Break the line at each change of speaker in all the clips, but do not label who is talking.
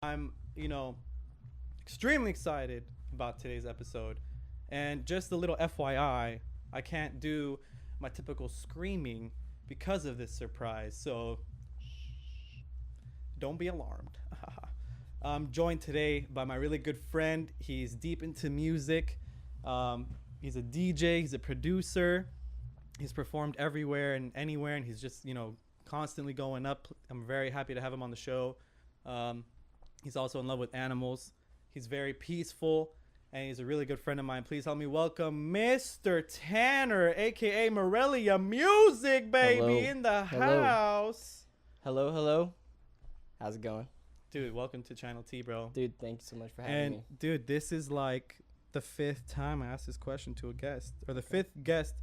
I'm, extremely excited about today's episode. And just a little FYI, I can't do my typical screaming because of this surprise. So don't be alarmed. I'm joined today by my really good friend. He's deep into music. He's a DJ, he's a producer. He's performed everywhere and anywhere, and he's just, constantly going up. I'm very happy to have him on the show. He's also in love with animals. He's very peaceful, and he's a really good friend of mine. Please help me welcome Mr. Tanner, a.k.a. Morelia Music, baby,
Hello.
in the
Hello.
house.
Hello. How's it going?
Dude, welcome to Channel T, bro.
Dude, thank you so much for having me.
Dude, this is like the fifth time I asked this question to a guest, or the fifth guest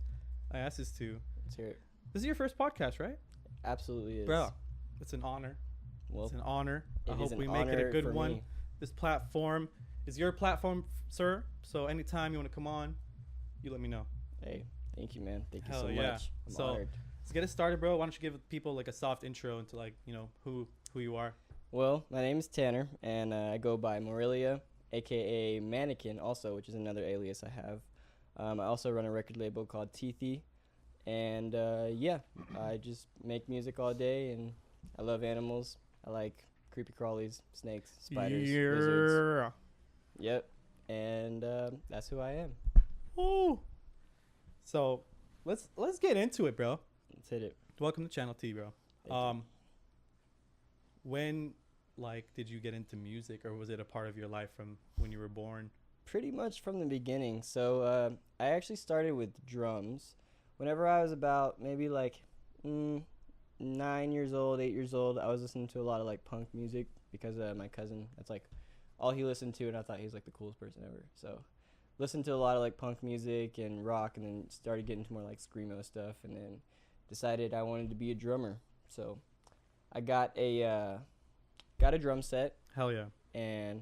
I asked this to.
Let's hear it.
This is your first podcast, right?
Absolutely is.
Bro, it's an honor.
Well,
It's an honor. I
it
hope
is an
we make it a
honor
good
for
one.
me.
This platform is your platform, sir. So anytime you want to come on, you let me know.
Hey, thank you, man. Thank you
Hell
so
yeah.
much. I'm
So-
honored.
Let's get it started, bro. Why don't you give people like a soft intro into who you are?
Well, my name is Tanner, and I go by Morelia, a.k.a. Mannequin, also, which is another alias I have. I also run a record label called Teethy. And, I just make music all day, and I love animals. I like creepy crawlies, snakes, spiders, lizards. Yep. And that's who I am.
Woo. So let's get into it, bro.
Let's hit it.
Welcome to Channel T, bro.
Thank you.
When did you get into music, or was it a part of your life from when you were born?
Pretty much from the beginning. So I actually started with drums. Whenever I was about maybe 9 years old, 8 years old, I was listening to a lot of punk music because my cousin, that's all he listened to, and I thought he was the coolest person ever. So listened to a lot of punk music and rock, and then started getting into more screamo stuff, and then decided I wanted to be a drummer. So I got a drum set
Hell yeah.
and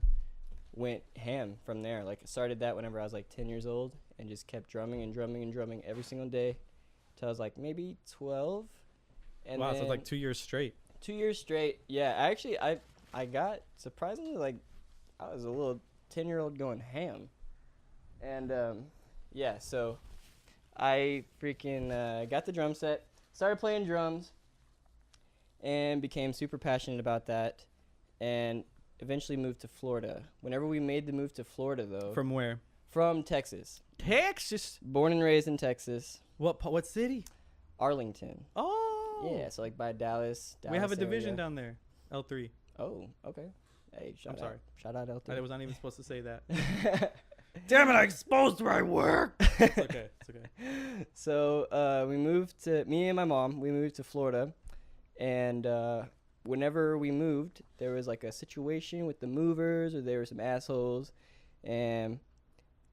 went ham from there. Started that whenever I was 10 years old, and just kept drumming and drumming and drumming every single day till I was maybe 12. And
Wow,
then
so it's 2 years straight.
2 years straight. Yeah, actually I got surprisingly I was a little 10-year-old going ham. And so I freaking got the drum set, started playing drums, and became super passionate about that, and eventually moved to Florida. Whenever we made the move to Florida, though.
From where?
From Texas.
Texas.
Born and raised in Texas.
What city?
Arlington.
Oh.
Yeah, so by Dallas.
We have a
Dallas
division
area.
down there. L3.
Oh, okay. Hey,
I'm sorry.
Shout out L3.
I was not even supposed to say that.
Damn it, I exposed where I work.
It's okay.
So me and my mom, we moved to Florida, and whenever we moved, there was a situation with the movers, or there were some assholes, and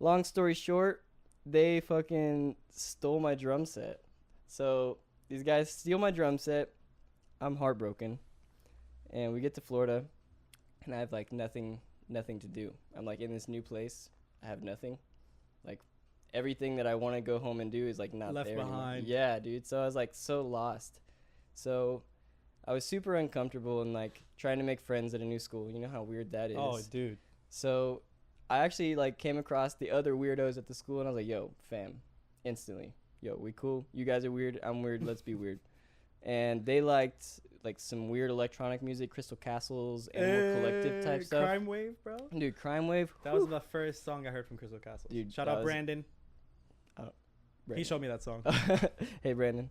long story short, they fucking stole my drum set. So these guys steal my drum set. I'm heartbroken, and we get to Florida, and I have nothing to do. I'm in this new place. I have nothing. Everything that I want to go home and do is not
Left
there anymore.
behind.
Yeah, dude. So I was so lost. So I was super uncomfortable and trying to make friends at a new school. You know how weird that is.
Oh, dude.
So I actually came across the other weirdos at the school, and I was like, yo, fam, instantly. Yo, we cool? You guys are weird. I'm weird. Let's be weird. And they liked some weird electronic music, Crystal Castles, Animal Collective type stuff.
Crime Wave, bro.
Dude, Crime Wave.
That was the first song I heard from Crystal Castles.
Dude,
Shout
that
out
was-
Brandon. He
Brandon.
showed me that song.
Hey, Brandon.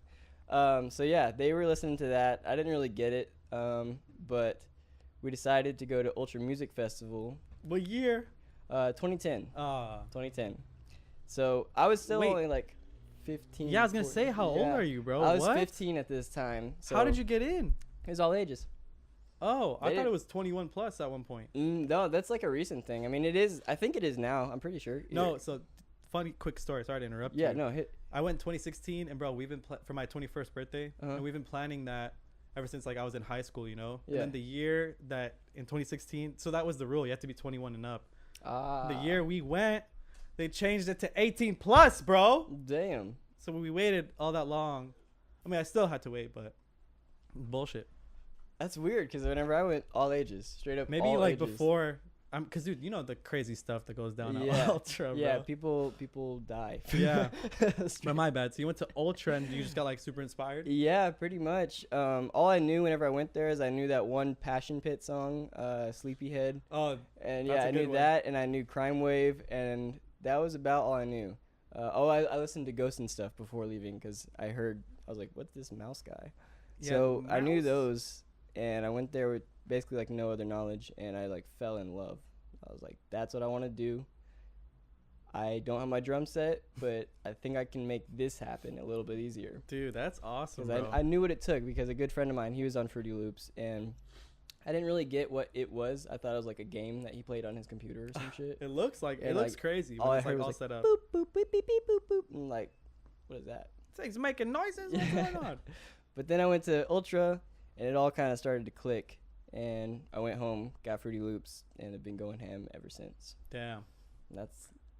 So yeah, they were listening to that. I didn't really get it, but we decided to go to Ultra Music Festival.
What year?
2010.
Ah.
2010. So I was still
Wait.
only 15.
Yeah, I was gonna
14.
say, how old
Yeah.
are you, bro?
I was
What?
15 at this time. So
How did you get in?
It was all ages.
Oh, I
They
thought
didn't-
it was 21 plus at one point.
No, that's a recent thing. I mean, it is. I think it is now. I'm pretty sure.
No, so funny quick story. Sorry to interrupt
Yeah,
you.
no. Hit.
I went 2016, and bro, we've been for my 21st birthday,
Uh-huh.
and we've been planning that ever since I was in high school, And
Yeah.
then the year that in 2016, so that was the rule. You have to be 21 and up.
Ah.
The year we went, they changed it to 18 plus, bro.
Damn.
So we waited all that long. I mean, I still had to wait, but bullshit.
That's weird because whenever I went, all ages, straight up.
Maybe
all
like
ages.
before. Cause dude, you know the crazy stuff that goes down
Yeah.
at Ultra, bro.
Yeah, people die.
Yeah.
Straight-
But my bad. So you went to Ultra and you just got like super inspired.
Yeah, pretty much. All I knew whenever I went there is I knew that one Passion Pit song, Sleepyhead,
Oh,
and
That's
yeah,
a
I
good
knew
one.
that, and I knew Crime Wave, and that was about all I knew. I listened to Ghost and stuff before leaving because I was like, what's this mouse guy?
yeah,
So I knew
Mouse.
those, and I went there with basically like no other knowledge, and I like fell in love. I was like, that's what I want to do. I don't have my drum set, but I think I can make this happen a little bit easier.
Dude, that's awesome,
Because
bro.
I knew what it took because a good friend of mine, he was on Fruity Loops, and I didn't really get what it was. I thought it was like a game that he played on his computer or some shit.
It looks like
And,
it looks
like,
crazy
all
when
I
it's like
heard
all
was
set up.
Boop, boop, beep, beep, beep, boop, boop. And like, what is that?
It's making noises. What's going on?
But then I went to Ultra, and it all kind of started to click. And I went home, got Fruity Loops, and have been going ham ever since.
Damn.
And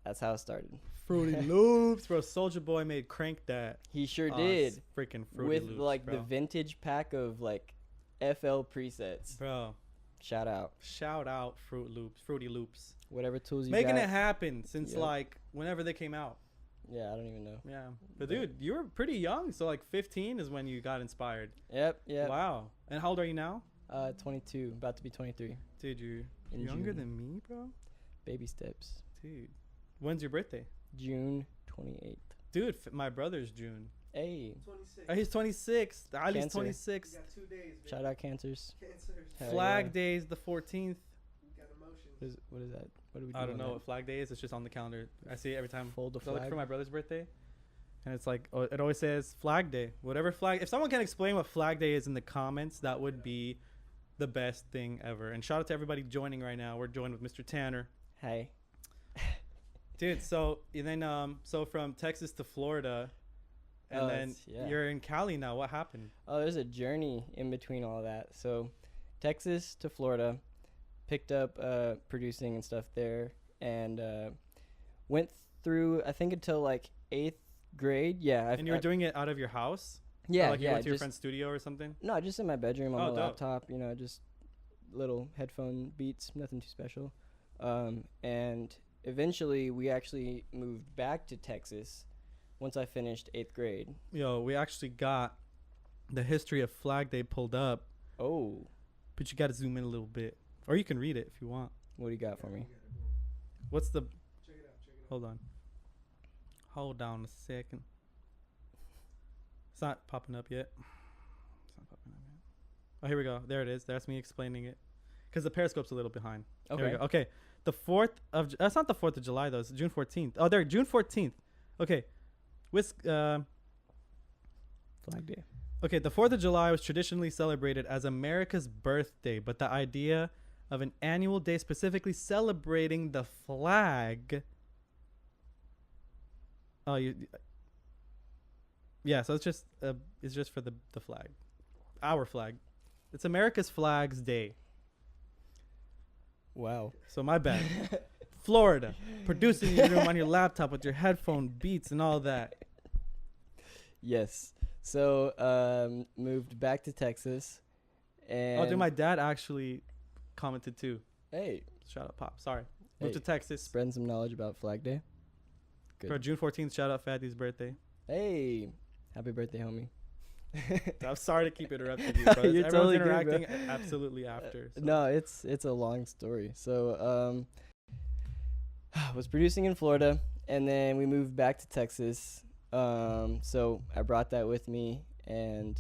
that's how it started.
Fruity Loops, bro. Soldier Boy made Crank that.
He sure
Oh,
did.
it's freaking Fruity
With
Loops,
like
bro.
the vintage pack of like FL presets.
Bro,
Shout out.
shout out Fruity Loops.
Whatever tools you
Making
got.
it happen since
Yep.
like whenever they came out.
Yeah, I don't even know.
Yeah. But dude, you were pretty young, so like 15 is when you got inspired.
Yep.
Wow. And how old are you now?
22, about to be 23.
Dude, you're
In
younger
June.
than me, bro?
Baby steps.
Dude. When's your birthday?
June 28th.
Dude, my brother's June.
Hey,
26.
He's 26. Ali's
Cancer.
26.
You got 2 days, baby.
shout out cancers.
Cancers.
Hell
Flag
yeah.
Day is the 14th.
You got emotions.
What is that? What do we do?
I don't
on
know
that?
what Flag Day is. It's just on the calendar. I see it every time.
Fold the
So I look
flag.
for my brother's birthday, and it's like it always says Flag Day. Whatever flag. If someone can explain what Flag Day is in the comments, that would be the best thing ever. And shout out to everybody joining right now. We're joined with Mr. Tanner,
Hey.
dude. So and then so from Texas to Florida, and
Oh,
then
it's- yeah.
you're in Cali now. What happened?
Oh, there's a journey in between all that. So, Texas to Florida, picked up producing and stuff there, and went through I think until like 8th grade. Yeah,
And you were doing it out of your house?
yeah,
Or like you
yeah,
went to your
just,
friend's studio or something?
no, just in my bedroom on
Oh,
my
dope.
laptop. You know, just little headphone beats, nothing too special. And eventually, we actually moved back to Texas once I finished 8th grade.
Yo, we actually got the history of Flag Day pulled up,
Oh,
but you got to zoom in a little bit, or you can read it if you want.
what do you got for me?
What's the?
Check it out. Check it out.
Hold on. Hold on a second. It's not popping up yet. It's not popping up yet. Oh, here we go. There it is. That's me explaining it. Because the Periscope's a little behind. There we
Okay.
go. Okay. The 4th of... That's not the 4th of July, though. It's June 14th. Oh, there. June 14th. Okay.
Flag Day.
Okay, the 4th of July was traditionally celebrated as America's birthday, but the idea of an annual day specifically celebrating the flag. Oh, yeah, so it's just for the flag. Our flag. It's America's Flags Day.
Wow.
So my bad. Florida, producing in your room on your laptop with your headphone beats and all that.
Yes. So moved back to Texas, and
Oh, dude, my dad actually commented too.
hey,
Shout out, Pop. Sorry. Moved to
Hey.
Texas.
spreading some knowledge about Flag Day. Good.
For June 14th, shout out Faddy's birthday.
Hey, happy birthday, homie.
I'm sorry to keep interrupting you, bro.
You're
Everyone's
totally good, bro.
interacting absolutely after. So.
No, it's a long story. So was producing in Florida, and then we moved back to Texas. So I brought that with me, and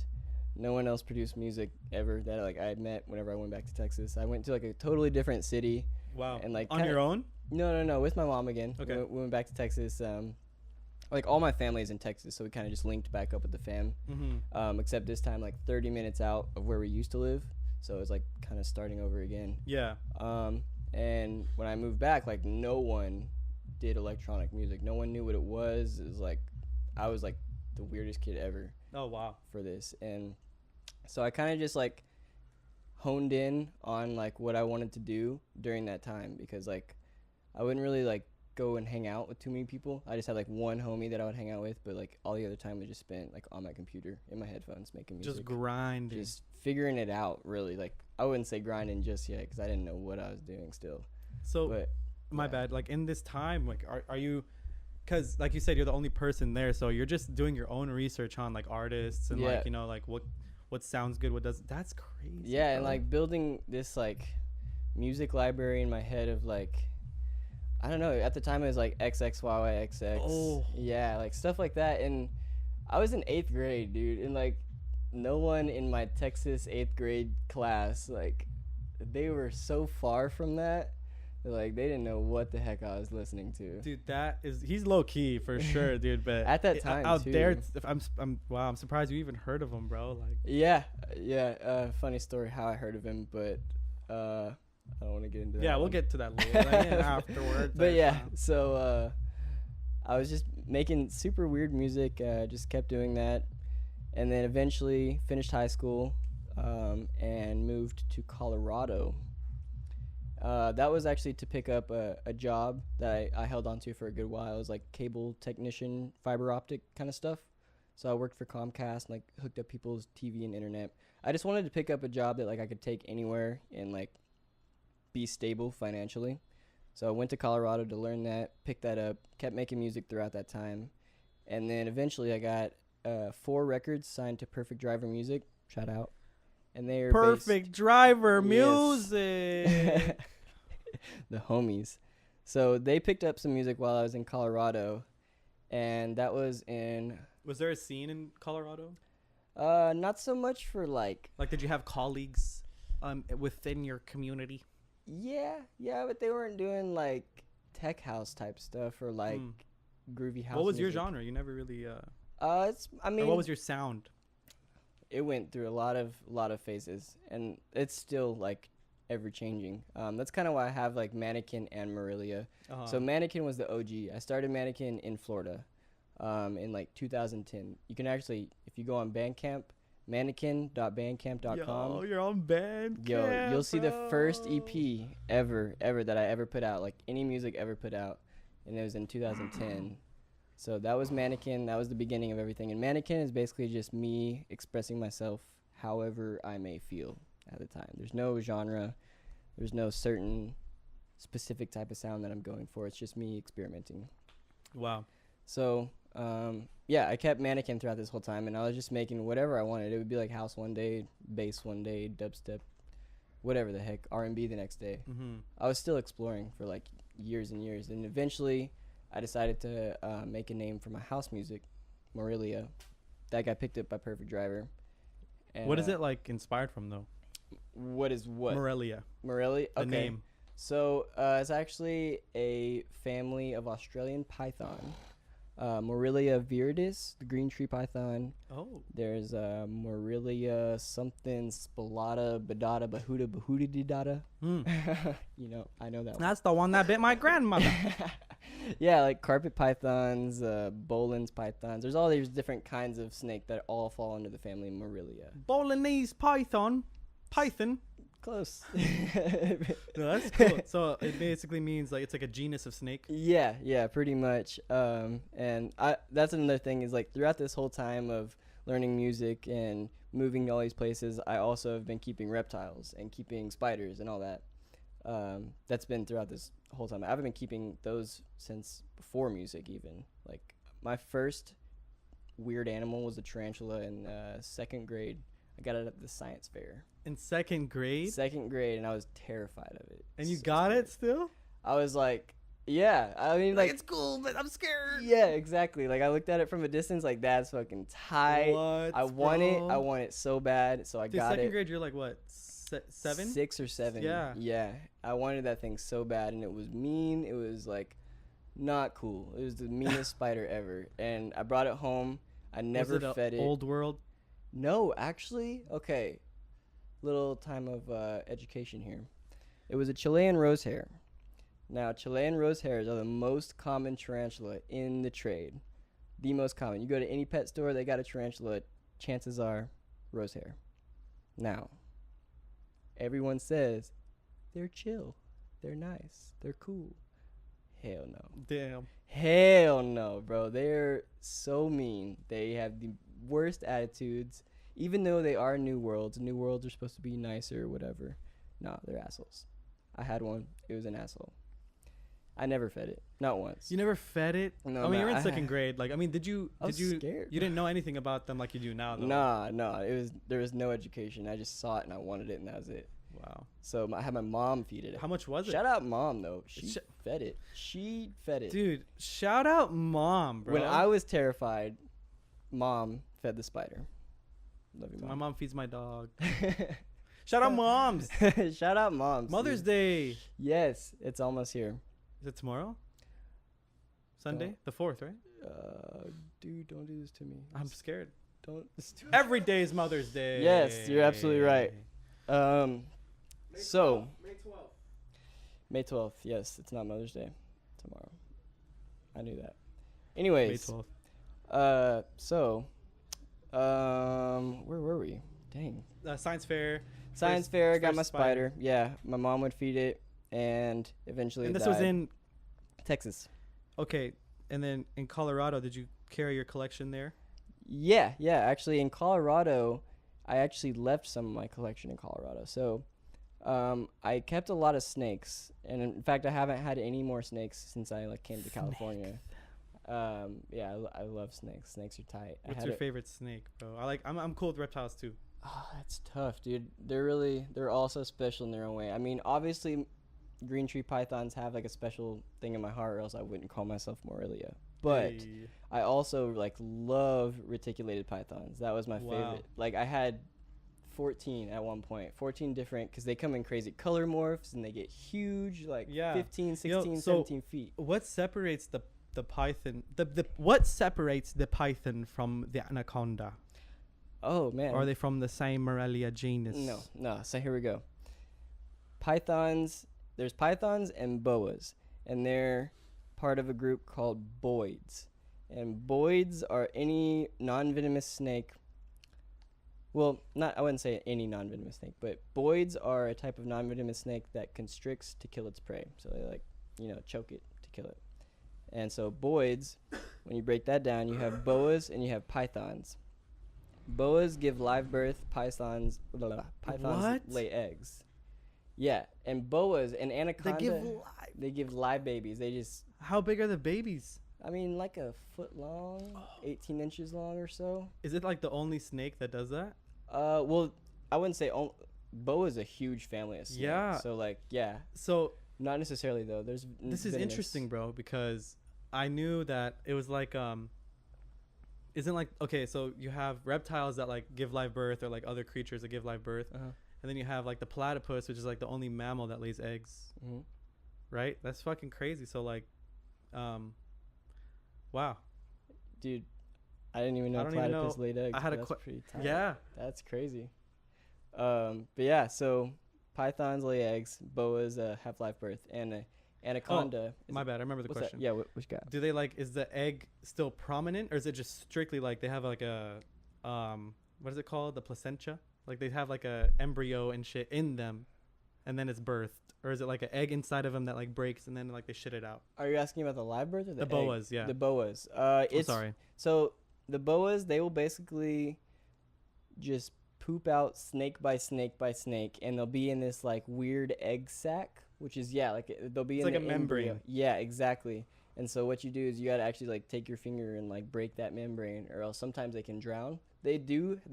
no one else produced music ever that like I had met whenever I went back to Texas. I went to like a totally different city.
Wow.
And, like,
on
kinda-
your own?
No, with my mom again.
Okay.
We went back to Texas. Like all my family is in Texas, so we kind of just linked back up with the fam.
Mm-hmm.
Except this time like 30 minutes out of where we used to live, so it was like kind of starting over again.
Yeah.
And when I moved back, like no one did electronic music. No one knew what it was. It was like I was like the weirdest kid ever
Oh, wow.
for this, and so I kind of just like honed in on like what I wanted to do during that time, because like I wouldn't really like go and hang out with too many people. I just had like one homie that I would hang out with, but like all the other time was just spent like on my computer in my headphones making music.
Just grinding.
Just figuring it out, really. Like I wouldn't say grinding just yet because I didn't know what I was doing still.
So
But
my
yeah.
bad. Like in this time, like are you? Because like you said, you're the only person there, so you're just doing your own research on like artists and
Yeah.
like like what sounds good, what doesn't. That's crazy.
Yeah, and
bro.
like building this like music library in my head of like, I don't know, at the time it was like XXYYXX.
Oh.
Yeah, like stuff like that. And I was in 8th grade, dude, and like no one in my Texas 8th grade class, like they were so far from that. Like they didn't know what the heck I was listening to.
Dude, he's low key for sure, dude. But
At that time,
out
too.
there, I'm surprised you even heard of him, bro. Like,
Yeah. Funny story how I heard of him, but I don't want to get into that.
yeah, we'll
one.
get to that later, like, afterwards.
But yeah, so I was just making super weird music, just kept doing that, and then eventually finished high school and moved to Colorado. That was actually to pick up a job that I held on to for a good while. It was like cable technician, fiber optic kind of stuff. So I worked for Comcast and like hooked up people's TV and internet. I just wanted to pick up a job that like I could take anywhere and like be stable financially. So I went to Colorado to learn that, picked that up, kept making music throughout that time. And then eventually I got 4 records signed to Perfect Driver Music. Shout out. And they are
Perfect Driver
Yes.
Music.
the homies. So they picked up some music while I was in Colorado, and that was in
Was there a scene in Colorado?
not so much for like
Like, did you have colleagues within your community?
yeah, but they weren't doing like tech house type stuff or like groovy house.
What was your
music.
genre? You never really.
It's I
Or
mean
what was your sound?
it went through a lot of phases, and it's still like ever changing. That's kind of why I have like Mannequin and Morelia. So Mannequin was the OG. I started Mannequin in Florida in like 2010. You can actually, if you go on Bandcamp, mannequin.bandcamp.com.
Yo, you're on Bandcamp.
Yo, you'll see the first
bro.
EP ever that I ever put out, like any music ever put out, and it was in 2010. So that was Mannequin. That was the beginning of everything. And Mannequin is basically just me expressing myself however I may feel at the time. There's no genre. There's no certain specific type of sound that I'm going for. It's just me experimenting.
Wow.
So, yeah, I kept Mannequin throughout this whole time, and I was just making whatever I wanted. It would be like house one day, bass one day, dubstep, whatever the heck, R&B the next day.
Mm-hmm.
I was still exploring for like years and years, and eventually I decided to make a name for my house music, Morelia. That got picked up by Perfect Driver. And,
What is it like inspired from though?
What is what?
Morelia.
Morelia?
The
Okay.
name.
So it's actually a family of Australian python. Morelia viridis, the green tree python.
Oh.
There's Morelia something spilata badada bahuda bahuda didada. You know, I know that one.
That's the one that bit my grandmother.
Yeah, like carpet pythons, Bolin's pythons. There's all these different kinds of snake that all fall under the family Morelia.
Bolognese python.
Close.
No, that's cool. So it basically means like it's like a genus of snake.
Yeah, pretty much. And that's another thing is like throughout this whole time of learning music and moving to all these places, I also have been keeping reptiles and keeping spiders and all that. That's been throughout this whole time. I haven't been keeping those since before music even. Like my first weird animal was a tarantula in 2nd grade. I got it at the science fair.
In 2nd grade?
2nd grade, and I was terrified of it.
And you
So
got
scared.
it still?
I was like, yeah. I mean, like
it's cool, but I'm scared.
yeah, exactly. Like I looked at it from a distance, like that's fucking tight.
What,
I want it.
bro?
I want it so bad. So I
Dude,
got
2nd
it.
grade, you're like what? 7?
6 or 7.
Yeah.
I wanted that thing so bad, and it was mean. It was like not cool. It was the meanest spider ever. And I brought it home. I never
Was it
fed it.
Old world?
No, actually, okay. Little time of education here. It was a Chilean rosehair. Now, Chilean rosehairs are the most common tarantula in the trade. The most common. You go to any pet store, they got a tarantula. Chances are, rosehair. Now, everyone says they're chill, they're nice, they're cool. Hell no.
Damn.
Hell no, bro. They're so mean. They have the worst attitudes. Even though they are new worlds are supposed to be nicer or whatever. Nah, they're assholes. I had one. It was an asshole. I never fed it. Not once.
You never fed it?
No,
I mean, you're in
I
second grade. Like, I mean, did you?
I was scared.
You didn't know anything about them like you do now, though.
Nah. There was no education. I just saw it and I wanted it, and that was it.
Wow.
So I had my mom feed it.
How much was it?
Shout out mom though. She fed it. She fed it.
Dude, shout out mom, bro.
When I was terrified, mom fed the spider. Love you, mom.
My mom feeds my dog. Shout out moms.
Shout out moms.
Mother's
dude.
Day.
Yes, it's almost here.
Is it tomorrow? Sunday? The 4th, right?
Dude, don't do this to me.
I'm scared.
Don't.
Every day is Mother's Day.
Yes, you're absolutely right. So
May 12th.
May 12th. Yes, it's not Mother's Day. Tomorrow. I knew that. Anyways.
May 12th.
Where were we? Dang.
Science fair.
Science
First-
fair. Got
first
my spider. Yeah, my mom would feed it, and eventually.
And
it
this was
died.
in.
Texas.
Okay. And then in Colorado, did you carry your collection there?
Yeah. Actually, in Colorado, I actually left some of my collection in Colorado. So, I kept a lot of snakes, and in fact, I haven't had any more snakes since I came to California. Yeah, I love snakes. Snakes are tight.
What's your favorite snake, bro? I'm cool with reptiles too.
Oh, that's tough, dude. They're all so special in their own way. I mean, obviously, green tree pythons have a special thing in my heart, or else I wouldn't call myself Morelia. But
Hey.
I also love reticulated pythons. That was my
Wow.
favorite. I had 14 at one point. 14 different, because they come in crazy color morphs and they get huge,
Yeah.
15, 16,
so
17 feet.
What separates the python? What separates the python from the anaconda?
Oh man.
Or are they from the same Morelia genus?
No. So here we go. Pythons. There's pythons and boas, and they're part of a group called boids. And boids are any non-venomous snake. Well, I wouldn't say any non-venomous snake, but boids are a type of non-venomous snake that constricts to kill its prey. So they choke it to kill it. And so boids, when you break that down, you have boas and you have pythons. Boas give live birth. Pythons
What?
lay eggs. Yeah, and boas and anaconda, they give live babies. They just,
How big are the babies?
I mean, like a foot long, 18 inches long or so.
Is it the only snake that does that?
Well, I wouldn't say boa is a huge family of snakes.
Yeah.
So yeah,
So
not necessarily though. There's
this is
venomous.
interesting, bro, because I knew that it was isn't okay, so you have reptiles that give live birth, or other creatures that give live birth.
Uh-huh.
And then you have the platypus, which is the only mammal that lays eggs,
Mm-hmm.
right? That's fucking crazy. So wow.
Dude, I didn't even know
I don't even
platypus
know.
laid eggs.
I had
but that's pretty tight.
Yeah.
That's crazy. But yeah, so pythons lay eggs, boas have live birth, and anaconda.
My bad. I remember the
What's
question.
that? Yeah, what you got?
Do they is the egg still prominent, or is it just strictly they have a what is it called, the placenta? They have a embryo and shit in them, and then it's birthed, or is it an egg inside of them that breaks and then they shit it out?
Are you asking about the live birth or the egg?
boas? Yeah.
The boas.
I'm
It's
sorry.
So the boas, they will basically just poop out snake by snake by snake, and they'll be in this weird egg sac, which is they'll be
It's
in
like
the
a membrane.
embryo. Yeah, exactly. And so what you do is you gotta actually take your finger and break that membrane, or else sometimes they can drown. They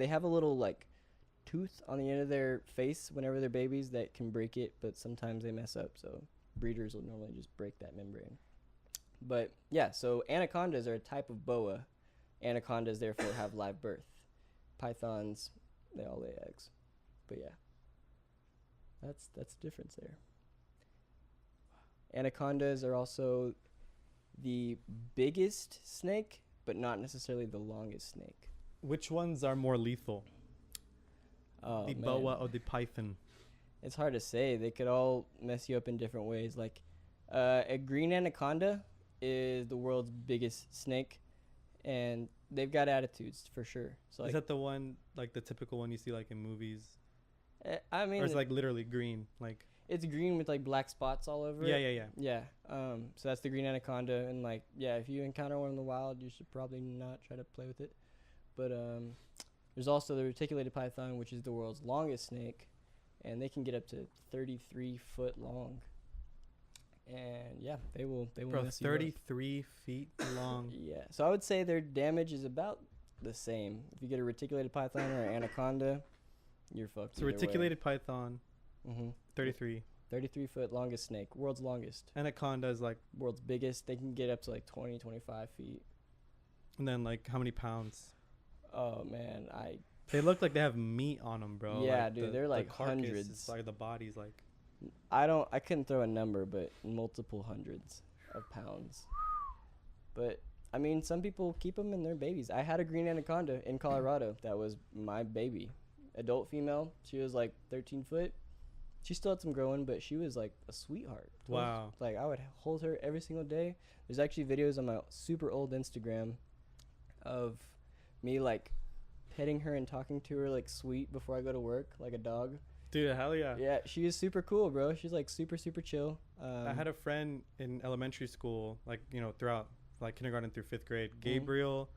have a little tooth on the end of their face whenever they're babies that can break it, but sometimes they mess up, so breeders will normally just break that membrane. But yeah, so anacondas are a type of boa. Anacondas therefore have live birth. Pythons, they all lay eggs. But yeah, that's the difference there. Anacondas are also the biggest snake, but not necessarily the longest snake.
Which ones are more lethal,
Oh,
the
man.
boa or the python?
It's hard to say. They could all mess you up in different ways. A green anaconda is the world's biggest snake, and they've got attitudes for sure. So
Is that the one the typical one you see in movies,
I mean,
or is it literally green?
It's green with like black spots all over
Yeah,
it.
yeah,
Yeah.
yeah.
So that's the green anaconda, and like, yeah, if you encounter one in the wild, you should probably not try to play with it. But there's also the reticulated python, which is the world's longest snake, and they can get up to 33 foot long. And yeah, they will
Bro,
mess you up.
33 feet long.
Yeah. So I would say their damage is about the same. If you get a reticulated python or an anaconda, you're fucked.
So reticulated python,
Mm-hmm.
33.
33 foot longest snake, world's longest,
Anaconda is like,
world's biggest. They can get up to like 20, 25 feet.
and then like how many pounds?
Oh man,
They look like they have meat on them, bro.
Yeah,
like
dude, they're like
carcass
hundreds.
is like the body's like.
I couldn't throw a number, but multiple hundreds of pounds. But I mean, some people keep them in their babies. I had a green anaconda in Colorado. That was my baby, adult female. She was like 13 foot. She still had some growing, but she was like a sweetheart.
Wow.
Like I would hold her every single day. There's actually videos on my super old Instagram of me like petting her and talking to her like sweet before I go to work, like a dog.
Dude, hell yeah.
Yeah, she is super cool, bro. She's like super chill.
I had a friend in elementary school, like, you know, throughout like kindergarten through 5th grade,
Mm-hmm.
Gabriel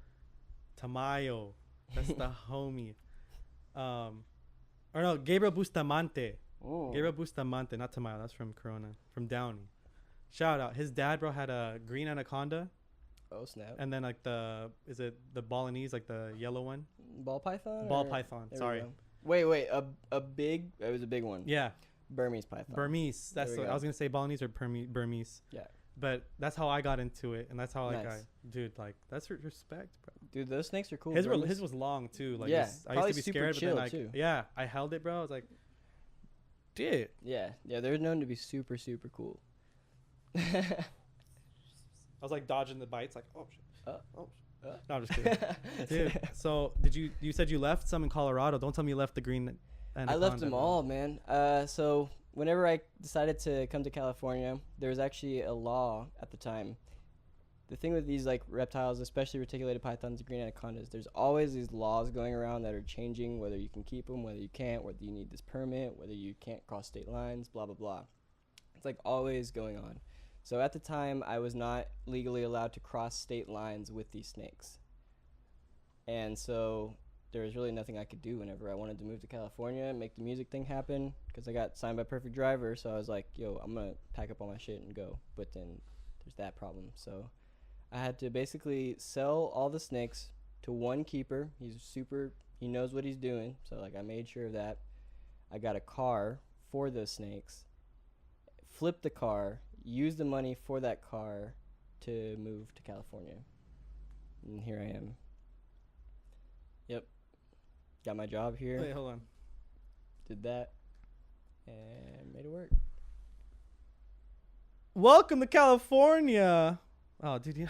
Tamayo. That's the homie. Or no, Gabriel Bustamante.
Ooh.
Gabriel Bustamante, not Tamayo. That's from Corona, from Downey. Shout out. His dad, bro, had a green anaconda,
Oh snap!
and then like is it the Balinese, like the yellow one?
Ball python.
Ball
or-
python.
there we
Sorry.
go. Wait. A big. It was a big one.
Yeah,
Burmese python.
Burmese. That's
There we
what, I
go.
was gonna say Balinese or Burmese.
Yeah.
But that's how I got into it, and that's how like
Nice.
dude, like that's respect, bro.
Dude, those snakes are cool.
His
Burmese.
his was long too. Like
Yeah,
I used
probably
to be
super
scared, but then
chill,
like
too.
yeah, I held it, bro. I was like, dude.
Yeah. They're known to be super cool.
I was like dodging the bites, like oh shit.
Uh,
No, I'm just kidding. Dude, so you said you left some in Colorado. Don't tell me you left the green anaconda.
I left them
bro.
all, man. So whenever I decided to come to California, there was actually a law at the time. The thing with these like reptiles, especially reticulated pythons and green anacondas, there's always these laws going around that are changing whether you can keep them, whether you can't, whether you need this permit, whether you can't cross state lines, blah blah blah. It's like always going on. So at the time, I was not legally allowed to cross state lines with these snakes. And so there was really nothing I could do whenever I wanted to move to California and make the music thing happen, because I got signed by Perfect Driver. So I was like, yo, I'm going to pack up all my shit and go. But then there's that problem. So I had to basically sell all the snakes to one keeper. He knows what he's doing. So like I made sure of that. I got a car for those snakes, flipped the car, used the money for that car to move to California. And here I am. Yep. Got my job here.
Wait, hold on.
Did that. And made it work.
Welcome to California. Oh, dude, yeah.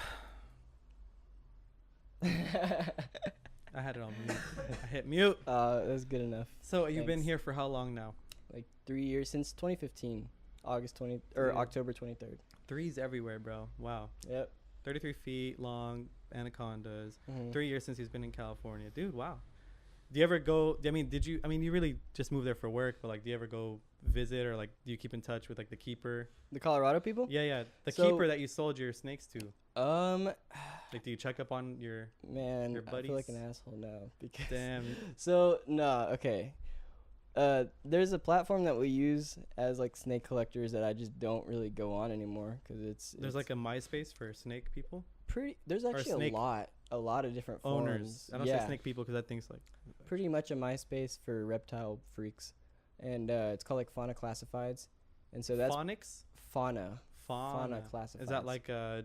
I had it on mute. I hit mute.
That was good enough.
So you've been
Thanks.
here for how long now?
Like 3 years, since 2015.
Yeah.
October 23rd.
Threes everywhere, bro. Wow.
Yep.
33 feet long anacondas.
Mhm.
3 years since he's been in California. Dude, wow. Do you ever go, you really just moved there for work, but like, do you ever go visit, or like, do you keep in touch with like the keeper?
The Colorado people?
Yeah. The
So-
keeper that you sold your snakes to. Like, do you check up on your,
Man,
Your
I feel like an
buddies?
asshole now because
damn.
So okay. There's a platform that we use as like snake collectors that I just don't really go on anymore because
There's like a MySpace for snake people?
pretty. There's actually
snake
a lot of different
Owners.
forums.
I don't
yeah,
say snake people because that thing's like.
pretty much a MySpace for reptile freaks, and it's called like Fauna Classifieds, and so that's
Phonics?
Fauna
Fauna.
Classifieds.
Is that like
a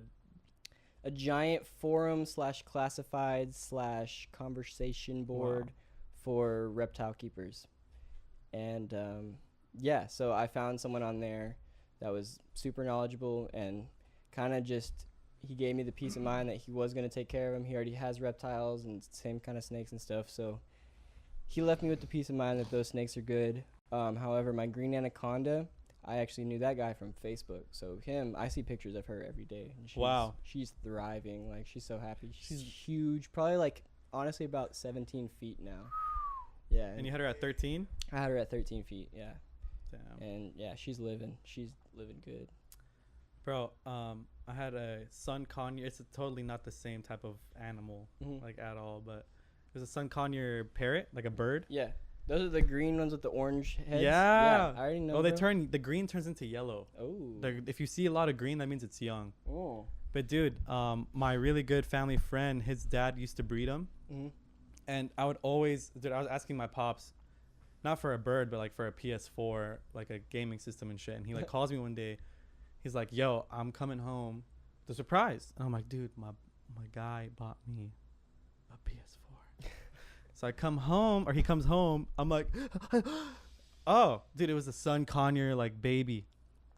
giant forum / classified / conversation board
Wow.
for reptile keepers? And yeah, so I found someone on there that was super knowledgeable and kind of just, he gave me the peace of mind that he was going to take care of him. He already has reptiles and same kind of snakes and stuff, so he left me with the peace of mind that those snakes are good. However, my green anaconda, I actually knew that guy from Facebook. So I see pictures of her every day. And
Wow.
She's thriving. Like, she's so happy. She's huge. Probably, like, honestly, about 17 feet now. Yeah.
And you had her at 13?
I had her at 13 feet, yeah.
Damn.
And yeah, she's living good.
Bro, I had a sun conure. It's totally not the same type of animal, like at all. But it was a sun conure parrot, like a bird.
Yeah, those are the green ones with the orange heads.
Yeah.
I already know.
Oh,
bro.
the green turns into yellow.
Oh.
If you see a lot of green, that means it's young.
Oh.
But dude, my really good family friend, his dad used to breed them, and I was asking my pops, not for a bird, but like for a PS4, like a gaming system and shit. And he like calls me one day. He's like, "Yo, I'm coming home. The surprise." And I'm like, "Dude, my guy bought me a PS4." So I come home, or he comes home. I'm like, "Oh, dude, it was a sun conure like baby."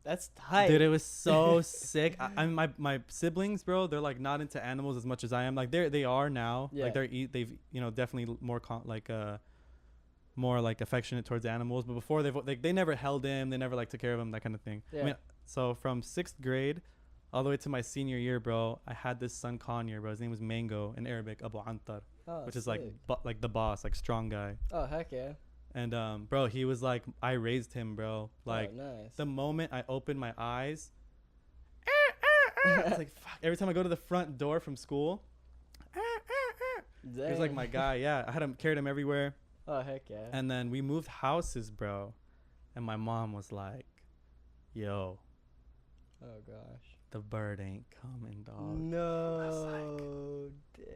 That's tight.
Dude, it was so sick. I mean, my siblings, bro, they're like not into animals as much as I am. Like they are now.
Yeah.
Like they've definitely more more like affectionate towards animals. But before they never held him. They never like took care of him, that kind of thing.
Yeah.
I mean, so from 6th grade all the way to my senior year, bro, I had this son conure, bro. His name was Mango in Arabic, Abu Antar, which is like the boss, like strong guy.
Oh heck yeah.
And bro, he was like, I raised him, bro. Like
nice.
the moment I opened my eyes, I was like, fuck. Every time I go to the front door from school, he was like my guy. Yeah, I carried him everywhere.
Oh heck yeah.
And then we moved houses, bro, and my mom was like, "Yo,
oh gosh,
the bird ain't coming, dog."
No, dang,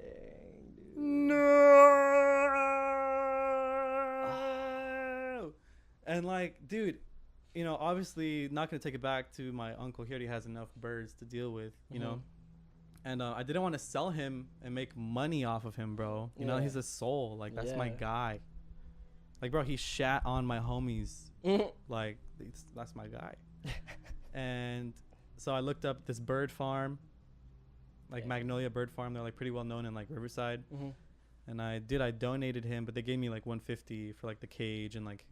dude.
No. And like, dude, obviously not gonna take it back to my uncle. He already has enough birds to deal with, you know. And I didn't want to sell him and make money off of him, bro. You know, he's a soul. Like, that's my guy. Like, bro, he shat on my homies. Like, that's my guy. And so I looked up this bird farm, like Magnolia Bird Farm. They're like pretty well known in like Riverside. And I donated him, but they gave me like $150 for like the cage and like,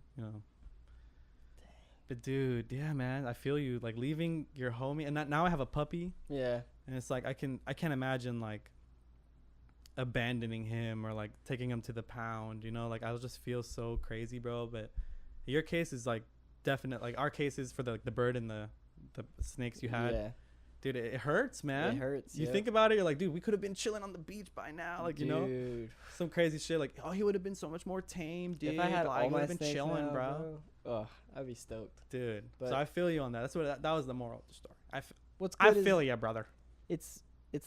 But dude, yeah, man, I feel you. Like leaving your homie, and now I have a puppy.
Yeah.
And it's like I can't imagine like abandoning him or like taking him to the pound, like I'll just feel so crazy, bro. But your case is like definite. Like our case is for the bird and the snakes you had.
Yeah.
Dude, it hurts, man.
It hurts.
You think about it, you're like, dude, we could have been chilling on the beach by now, like
dude.
some crazy shit. Like, oh, he would have been so much more tame, dude.
If I had
like,
all my
been
snakes
chilling,
now,
bro.
Oh, I'd be stoked,
dude.
But
so I feel you on that. That's what that was the moral of the story.
What's good
I feel you, brother.
It's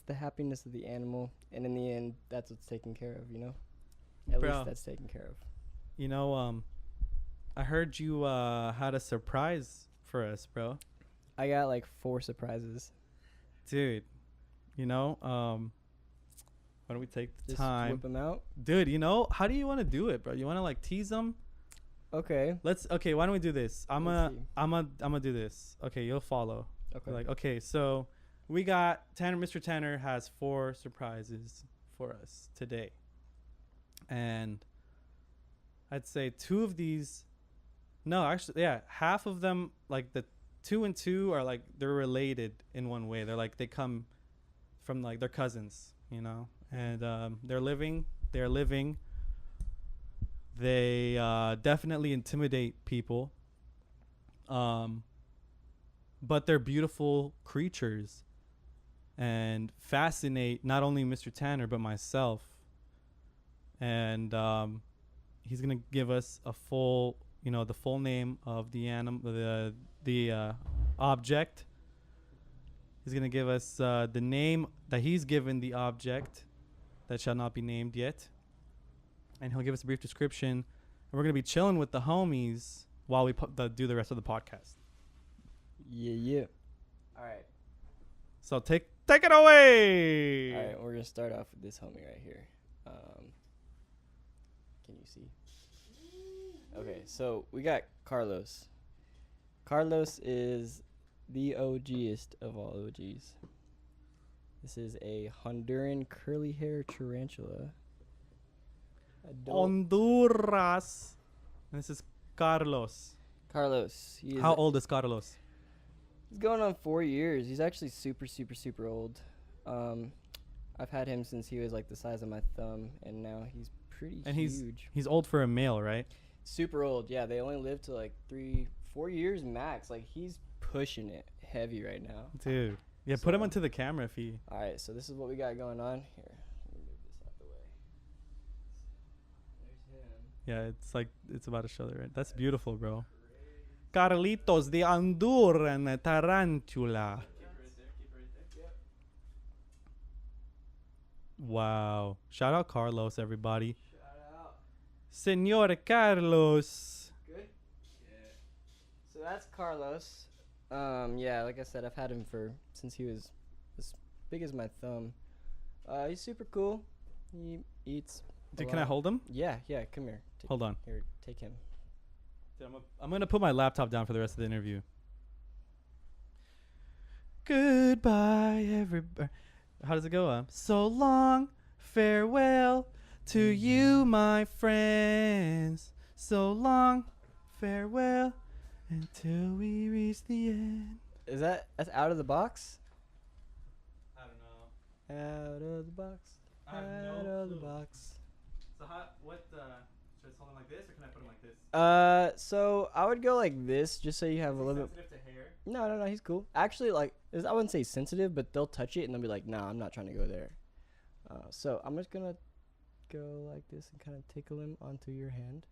the happiness of the animal, and in the end, that's what's taken care of. At
Bro.
least that's taken care of.
I heard you had a surprise for us, bro.
I got like 4 surprises.
Dude, why don't we take the
Just
time?
whip them out.
Dude, how do you want to do it, bro? You want to like tease them?
Okay.
Okay, why don't we do this? I'm gonna do this. Okay, you'll follow.
Okay.
Okay, so we got Mr. Tanner has 4 surprises for us today. And I'd say 2 of these, no, actually, yeah, half of them, like the 2 and 2 are like, they're related in one way. They're like, they come from like, they're cousins, and they're living. They definitely intimidate people. But they're beautiful creatures and fascinate not only Mr. Tanner, but myself. And he's going to give us a full, the full name of the animal, the object. He's going to give us the name that he's given the object that shall not be named yet. And he'll give us a brief description. And we're going to be chilling with the homies while we do the rest of the podcast.
Yeah. All right.
So take it away.
All right, we're going to start off with this homie right here. Can you see? Okay, so we got Carlos. Carlos is the OGest of all OGs. This is a Honduran curly hair tarantula.
Honduras. And this is Carlos.
Carlos.
How old is Carlos?
He's going on 4 years. He's actually super, super, super old. I've had him since he was like the size of my thumb, and now he's pretty huge.
He's old for a male, right?
Super old. Yeah, they only live to like 3-4 4 years max. Like he's pushing it heavy right now.
Dude. Yeah, put him
So-
onto the camera if he.
All right, so this is what we got going on here. Let me move this out the way. There's him.
Yeah, it's like it's about to show there. Right? That's beautiful, bro. Carlitos the Honduran Tarantula.
Keep it right there. Yep.
Wow. Shout out Carlos, everybody.
Shout out.
Senor Carlos.
Good. Yeah. So that's Carlos. Yeah, like I said, I've had him since he was as big as my thumb. He's super cool. He eats.
Dude, can I hold him?
Yeah, come here.
Hold on.
Here, take him.
Dude, I'm gonna put my laptop down for the rest of the interview. Goodbye, everybody. How does it go? So long, farewell to you, my friends. So long, farewell until we reach the end.
That's out of the box?
I don't know.
Out of the box.
I have
Out
no
of the
clue.
box.
So should I hold him like this or can I put him like this?
So I would go like this, just so you have a little bit.
Sensitive to hair?
No, he's cool. Actually, like, I wouldn't say sensitive, but they'll touch it and they'll be like, nah, I'm not trying to go there. So I'm just gonna go like this and kind of tickle him onto your hand.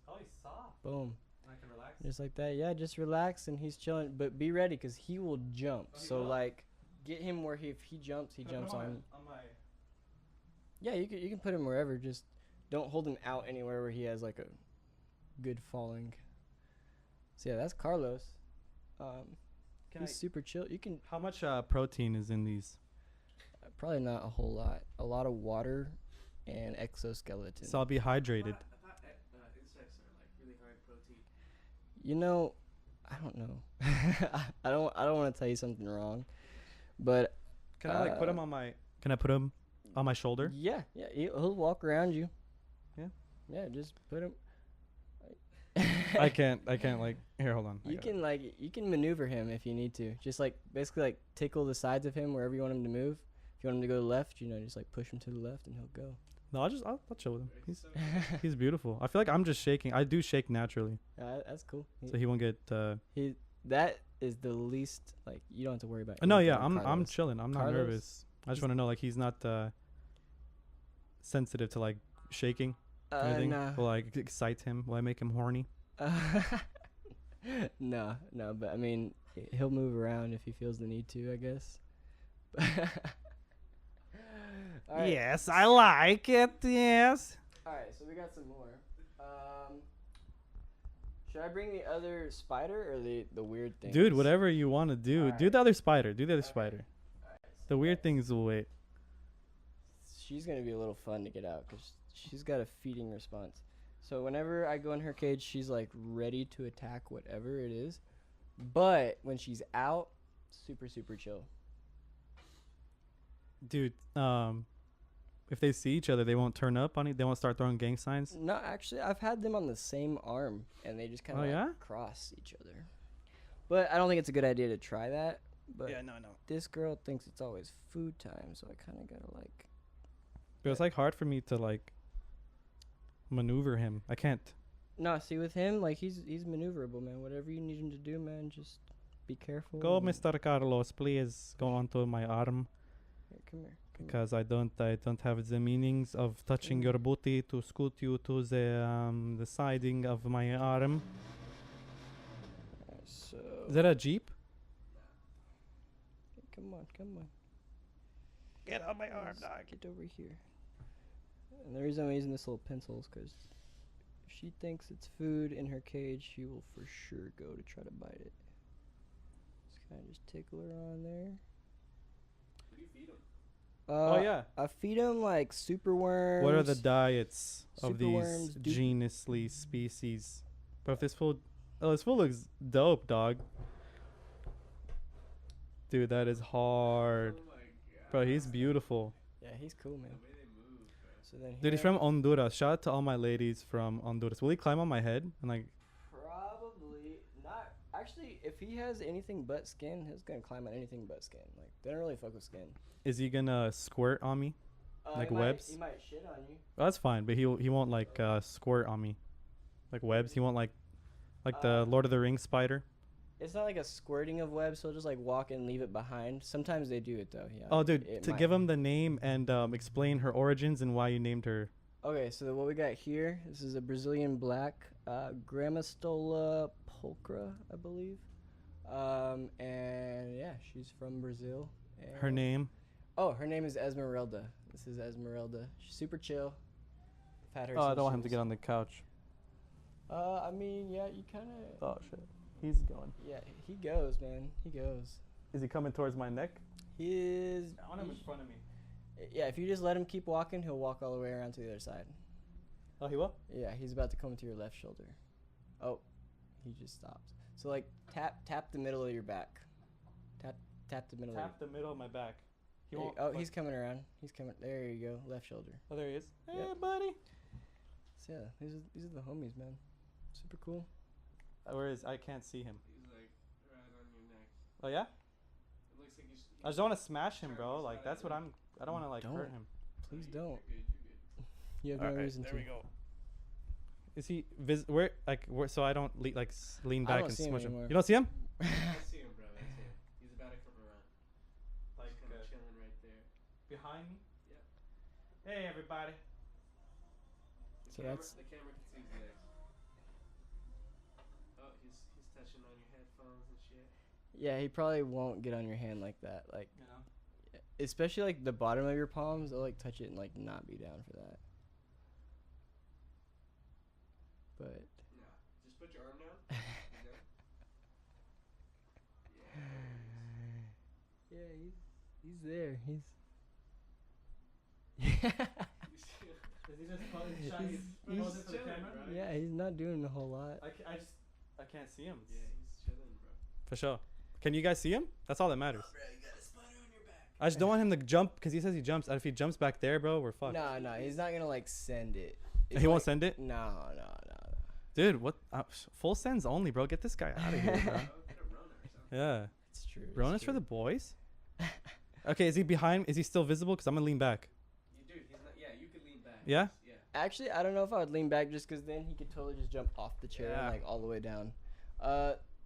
Oh, he's soft.
Boom.
I can relax.
Just like that. Yeah, just relax and he's chilling. But be ready because he will jump.
Oh, he
So,
will?
like, get him where if he jumps, he jumps on.
my.
Yeah, you can put him wherever. Just don't hold him out anywhere where he has, like, a good falling. So, yeah, that's Carlos. He's super chill. You can
How much protein is in these?
probably not a whole lot. A lot of water and exoskeleton.
So I'll be hydrated.
I thought insects are like really high protein.
You know, I don't know. I don't want to tell you something wrong, but
Can I like put him on my? Can I put him on my shoulder?
yeah, he'll walk around you. Yeah, just put him.
I can't like here. Hold on. I
You
got it.
you can maneuver him if you need to. Just like basically like tickle the sides of him wherever you want him to move. If you want him to go left, just like push him to the left and he'll go.
No, I'll chill with him. He's beautiful. I feel like I'm just shaking. I do shake naturally,
That's cool.
so he won't get.
That is the least like you don't have to worry about.
No,
anything
yeah,
with
I'm
Carlos.
chilling. I'm not
Carlos,
nervous. I just want to know like he's not sensitive to like shaking. Or anything.
Nah.
Will I excite him? Will I make him horny?
No, but I mean, he'll move around if he feels the need to, I guess. All right.
Yes, I like it. Yes.
All right, so we got some more. Should I bring the other spider or the weird thing?
Dude, whatever you want to do.
Alright.
Do the other spider. Do the other
Okay.
spider.
Alright, so
The weird things will wait.
she's gonna be a little fun to get out because she's got a feeding response. So whenever I go in her cage, she's like ready to attack whatever it is. But when she's out, super chill.
Dude, if they see each other, they won't turn up on it. They won't start throwing gang signs.
No, actually, I've had them on the same arm, and they just kind of
Oh, yeah?
cross each other. But I don't think it's a good idea to try that. But
no.
this girl thinks it's always food time, so I kind of gotta like.
But it's like hard for me to like maneuver him. I can't.
No, see with him, like he's maneuverable, man. Whatever you need him to do, man, just be careful.
Go,
and-
Mr. Carlos, please go onto my arm
Here, come here.
because I don't have the meanings of touching your booty to scoot you to the siding of my arm.
Alright, so.
Is that a jeep?
Come on.
Get on my
Let's Get over here. And the reason I'm using this little pencil is because if she thinks it's food in her cage, she will for sure go to try to bite it. Just kind of just tickle her on there.
What do you feed them?
Oh yeah.
I feed them like super worms.
What are the diets of
Super
these
worms,
genusly species? But if this fool looks dope, dog. Dude, that is hard.
Oh my god.
Bro, he's beautiful.
Yeah, he's cool, man.
The way they move, bro.
So then
Dude, he's
here-
from Honduras. Shout out to all my ladies from Honduras. Will he climb on my head? And like,
Probably not. Actually, if he has anything but skin, he's gonna climb on anything but skin. Like they don't really fuck with skin.
is he gonna squirt on me? Like
he
webs?
He might shit on you.
Oh, that's fine, but he won't like squirt on me. Like webs. He won't like Like the Lord of the Rings spider?
It's not like a squirting of web, so just like walk and leave it behind. Sometimes they do it though. Yeah.
Oh, dude,
It
to
might-
give him the name and explain her origins and why you named her.
Okay, so what we got here, this is a Brazilian black, Gramastola pulchra, I believe. And yeah, she's from Brazil.
Her
and-
name?
Oh, her name is Esmeralda. This is Esmeralda. She's super chill. I've had her
Oh, I
since
don't want
she
him to
was-
get on the couch.
I mean, yeah, you kind of.
Oh, shit. He's going.
Yeah, he goes, man. He goes.
Is he coming towards my neck?
He is.
I want him in front of me.
Yeah, if you just let him keep walking, he'll walk all the way around to the other side.
Oh, he will?
Yeah, he's about to come to your left shoulder. Oh, he just stopped. So like tap the middle of your back. Tap the middle.
Tap the middle of my back. He
Of your,
won't.
oh,
like-
he's coming around. He's coming. There you go. Left shoulder.
Oh, there he is. Hey,
Yep.
buddy.
So yeah, these are the homies, man. Super cool.
Where is? I can't see him.
He's like right on your neck.
Oh, yeah?
It looks like you.
I just don't want to smash him, bro. Like, that's what I'm. I don't want to, like, hurt
Don't.
him.
Please
You're
don't.
good. You're good.
You have no reason to.
go. Is he where like where so I don't lean
I
back
don't
and
see him
smush him?
anymore.
You don't see him?
I see him, bro. I see him. He's about to come around.
Like
He's kind of chilling right there.
behind me?
Yep.
Hey everybody.
So that's-
The camera can see his legs. Oh, he's touching on your headphones and shit.
Yeah, he probably won't get on your hand like that. Like,
You know?
especially like the bottom of your palms, they'll like touch it and like not be down for that. But
Nah, just put your arm down. You know? Yeah.
yeah, he's there. He's
Is he just posing
He's-
posing for the
chilling,
camera?
bro.
yeah, he's not doing a whole lot.
I can't see him.
Yeah, he's chilling, bro.
For sure. Can you guys see him? That's all that matters.
Bro, you got a spider on your back.
I just don't want him to jump because he says he jumps. And if he jumps back there, bro, we're fucked.
No, he's not gonna like send it.
He won't send it?
No.
Dude, what? Full sends only, bro. Get this guy out of here, bro.
Bro, get a Rona or something.
Yeah.
It's true. it's
Rona's for
true.
the boys? Okay, is he behind? Is he still visible? Because I'm going to lean back.
Dude, he's not. Yeah, you could lean back.
Yeah?
Yeah.
Actually, I don't know if I would lean back just because then he could totally just jump off the chair
Yeah.
and like all the way down.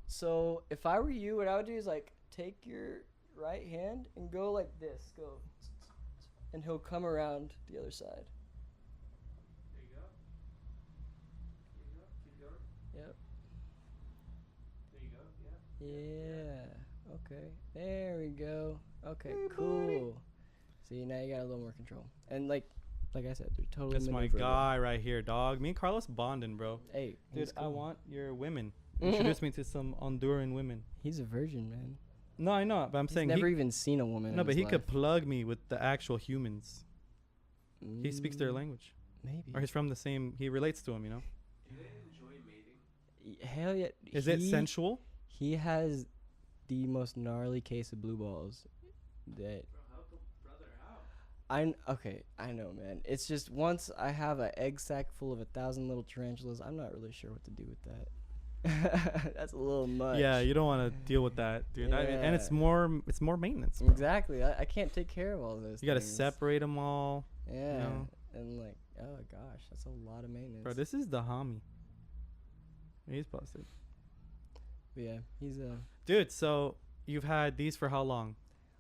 So if I were you, what I would do is like take your right hand and go like this, go, and he'll come around the other side.
There you go. There you go. Keep going.
Yep.
There you go. Yeah.
Yeah. Okay. There we go. Okay. Cool. See, now you got a little more control. And like I said, they're totally.
That's my
maneuverable.
guy right here, dog. Me and Carlos bonding, bro.
Hey,
Dude,
he's
I
cool.
want your women. Introduce me to some Honduran women.
He's a virgin, man.
No, I know, but I'm
He's
saying
never even seen a woman.
no,
in
but
his
he could
life.
plug me with the actual humans. He speaks their
Mm,
language,
Maybe.
or he's from the same. He relates to them, you know.
Do they enjoy mating?
Hell yeah.
Is it sensual?
He has the most gnarly case of blue balls that
Bro, help a brother out.
okay, I know, man. It's just once I have an egg sack full of 1,000 little tarantulas, I'm not really sure what to do with that. That's a little much.
Yeah, you don't want to deal with that, dude. I mean, and it's
Yeah.
more maintenance. Bro.
Exactly. I can't take care of all those
You got to
things.
separate them all,
Yeah.
know?
And like, oh gosh, that's a lot of maintenance.
bro. This is the homie. He's busted,
But yeah, he's
dude. So you've had these for how long?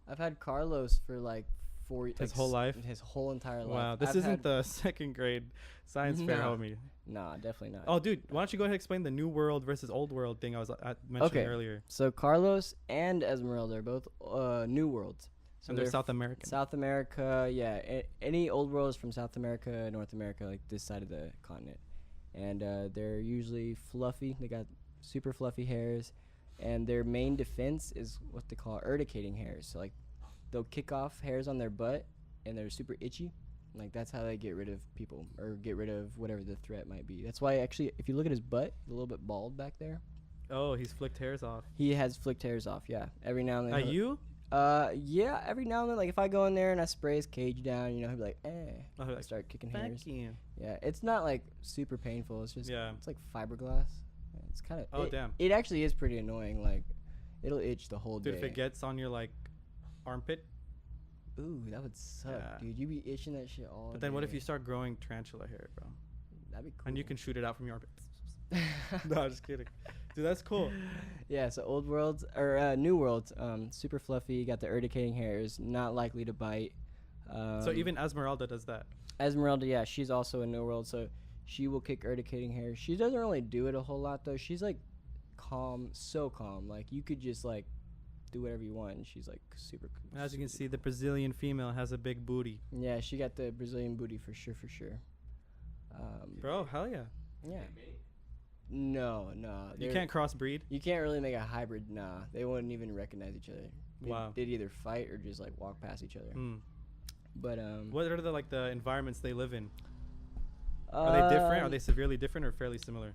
I've had Carlos for like 4
His whole life?
His whole entire life.
Wow, this
I've
isn't
had-
the second grade science fair,
No.
homie.
Nah, definitely not.
Oh, dude, why don't you go ahead and explain the new world versus old world thing I was mentioning
Okay.
earlier?
So Carlos and Esmeralda are both New Worlds. So
And they're South American.
South America, yeah. Any old world is from South America, North America, like this side of the continent. And they're usually fluffy. They got super fluffy hairs. And their main defense is what they call urticating hairs. So, like, they'll kick off hairs on their butt, and they're super itchy. Like, that's how they get rid of people or get rid of whatever the threat might be. That's why, actually, if you look at his butt, he's a little bit bald back there.
Oh, he's flicked hairs off.
He has flicked hairs off, yeah. Every now and then. he'll-
You?
Yeah, every now and then, like if I go in there and I spray his cage down, you know, he'll be like,
Oh,
I
like,
start kicking hairs.
Thank you.
Yeah, it's not like super painful. It's just,
Yeah.
it's like fiberglass. It's kind of.
Oh, damn.
It actually is pretty annoying. Like, it'll itch the whole
Dude,
day.
if it gets on your like armpit,
Ooh, that would suck,
Yeah.
dude. You be itching that shit all.
but then what if
day.
you start growing tarantula hair, bro?
That'd be cool.
And you can shoot it out from your armpit. No, just kidding. Dude, that's cool.
Yeah, so old worlds or new worlds, super fluffy. Got the urticating hairs, not likely to bite.
So even Esmeralda does that.
Esmeralda, yeah, she's also a new world, so she will kick urticating hairs. She doesn't really do it a whole lot though. She's like calm, so calm. Like you could just like do whatever you want. And she's like super.
As you can see, the Brazilian female has a big booty.
Yeah, she got the Brazilian booty for sure, for sure.
Bro, hell yeah.
Yeah. No.
You can't crossbreed.
You can't really make a hybrid. Nah, they wouldn't even recognize each other.
Wow.
They'd either fight or just like walk past each other.
Mm.
But
What are the environments they live in? Are they different? Are they severely different or fairly similar?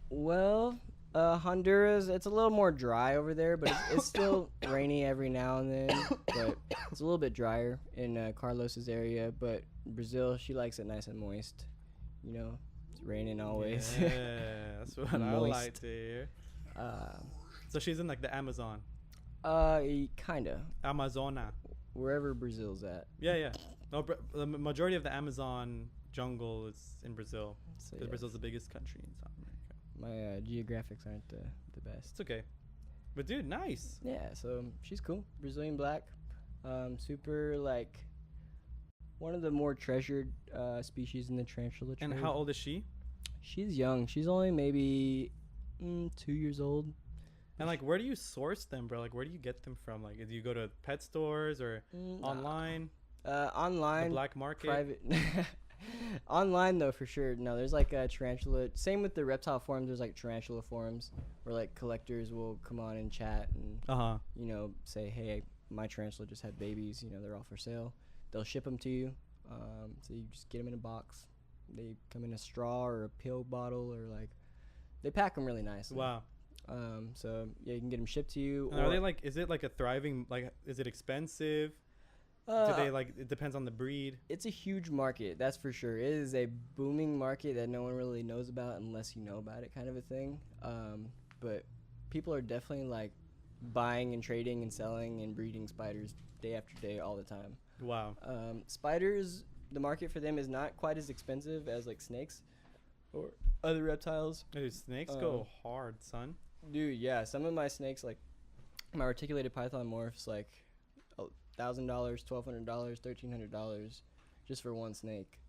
Well, Honduras, it's a little more dry over there, but it's still rainy every now and then. But it's a little bit drier in Carlos's area. But Brazil, she likes it nice and moist. You know, it's raining always.
Yeah, that's what I
Moist.
like to hear. So she's in like the Amazon.
Kinda.
Amazona.
Wherever Brazil's at.
Yeah. No, the majority of the Amazon jungle is in Brazil.
So,
Because
yeah.
Brazil's the biggest country in South America.
My geographics aren't the best.
It's okay. But dude, nice.
Yeah, so she's cool. Brazilian black. Super like one of the more treasured species in the tarantula trade.
And how old is she?
She's young. She's only maybe 2 years old.
And like, where do you source them, bro? Like, where do you get them from? Like, do you go to pet stores or online?
Online.
The black market.
Private. Online though, for sure. No, there's like a tarantula. Same with the reptile forums. There's like tarantula forums where like collectors will come on and chat and you know say, hey, my tarantula just had babies. You know, they're all for sale. They'll ship them to you. So you just get them in a box. They come in a straw or a pill bottle or like they pack them really nicely.
Wow.
So yeah, you can get them shipped to you.
And are they like? Is it like a thriving? Like, is it expensive? Do they like? It depends on the breed.
It's a huge market, that's for sure. It is a booming market that no one really knows about unless you know about it, kind of a thing. But people are definitely like buying and trading and selling and breeding spiders day after day, all the time.
Wow.
Spiders, the market for them is not quite as expensive as like snakes or other reptiles.
Dude, snakes go hard, son.
Dude, yeah, some of my snakes, like my reticulated python morphs, like $1,000, $1,200, $1,300 just for one snake.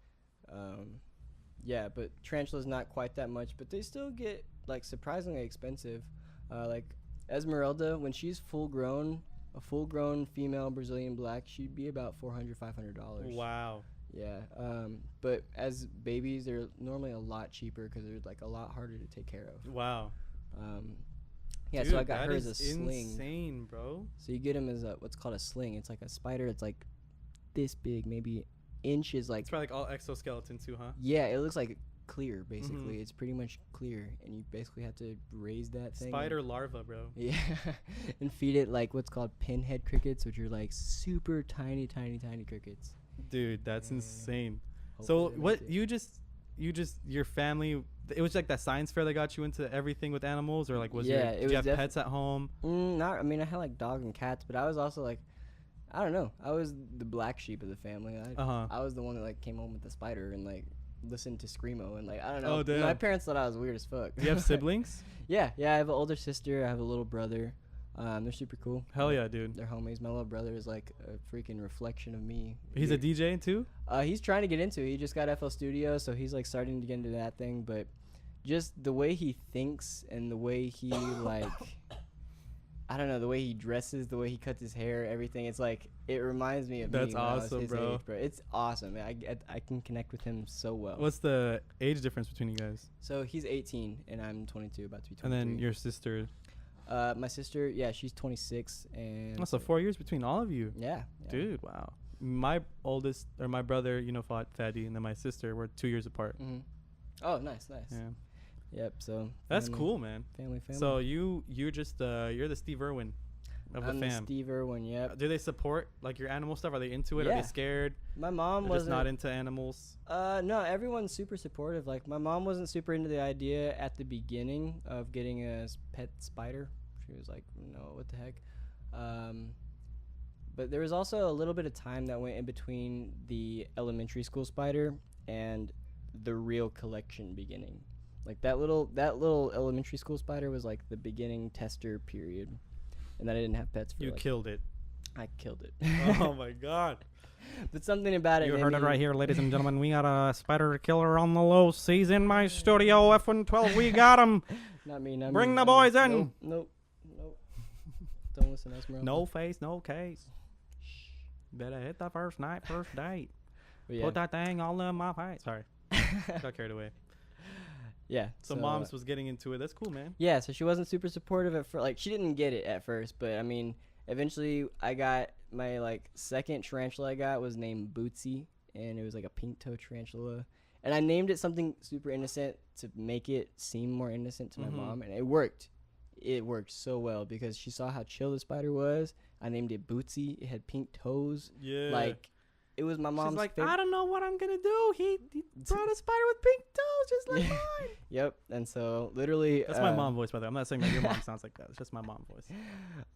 Yeah, but tarantulas not quite that much, but they still get like surprisingly expensive. Like Esmeralda, when she's full grown, a full grown female Brazilian black, she'd be about $400, $500.
Wow.
Yeah, but as babies, they're normally a lot cheaper because they're like a lot harder to take care of.
Wow.
Yeah,
Dude,
so I got her as a
is
sling.
insane, bro.
So you get them as what's called a sling. It's like a spider. It's like this big, maybe inches. Like
It's probably like all exoskeleton too, huh?
yeah, it looks like clear. Basically,
Mhm.
it's pretty much clear, and you basically have to raise that thing.
Spider larva, bro.
Yeah, and feed it like what's called pinhead crickets, which are like super tiny crickets.
Dude, that's
Yeah.
insane.
Hopefully
So
they make
what
it.
you just your family? It was like that science fair that got you into everything with animals, or like was
Yeah,
your,
it
did you
was
have pets at home?
Not. I mean, I had like dogs and cats, but I was also like, I don't know. I was the black sheep of the family. I was the one that like came home with the spider and like listened to screamo and like I don't know.
Oh, damn.
My parents thought I was weird as fuck.
Do you have siblings?
Yeah. I have an older sister. I have a little brother. They're super cool.
Hell yeah, dude.
They're homies. My little brother is like a freaking reflection of me.
He's a DJ too.
He's trying to get into it. He just got FL Studio, so he's like starting to get into that thing. But just the way he thinks and the way he like, I don't know, the way he dresses, the way he cuts his hair, everything. It's like it reminds me of
That's
me when I was
awesome,
his
bro.
age, bro. It's awesome. I can connect with him so well.
What's the age difference between you guys?
So he's 18 and I'm 22, about to be 23.
And then your sister.
my sister, yeah, she's 26 and.
Oh, so 4 years between all of you.
Yeah.
Dude, wow. My oldest or my brother, fought Faddy, and then my sister. We're 2 years apart.
Mm-hmm. Oh, nice.
Yeah,
Yep. So.
that's
family-
cool, man.
Family.
So you're just you're the Steve Irwin of
I'm
the
the
fam.
Steve Irwin. Yep.
Do they support like your animal stuff? Are they into it? Are
Yeah.
they scared?
My mom
They're just
wasn't.
not into animals.
No, everyone's super supportive. Like my mom wasn't super into the idea at the beginning of getting a pet spider. She was like, "No, what the heck?" But there was also a little bit of time that went in between the elementary school spider and the real collection beginning. Like that little elementary school spider was like the beginning tester period, and then I didn't have pets for.
You
like,
killed it.
I killed it.
Oh my god.
But something about it.
You
made
heard it
me-
right here, ladies and gentlemen. We got a spider killer on the loose. He's in my studio, F112. We got him.
Not me. Not
Bring
me,
the
not me.
boys in.
Nope. Don't listen, Esmeralda.
No face, no case. Better hit the first night, first date.
But yeah.
Put that thing all in my face. Sorry. Got carried away.
Yeah.
So Moms was getting into it. That's cool, man.
Yeah, so she wasn't super supportive at first. Like, she didn't get it at first, but I mean, eventually I got my, like, second tarantula I got was named Bootsy, and it was like a pink toe tarantula. And I named it something super innocent to make it seem more innocent to my mom, and it worked. It worked so well because she saw how chill the spider was. I named it Bootsy. It had pink toes.
Yeah.
Like, it was my mom's
She's like,
favorite.
I don't know what I'm going to do. He brought a spider with pink toes just like mine.
Yep. And so, literally...
That's my mom voice, by the way. I'm not saying that your mom sounds like that. It's just my mom voice.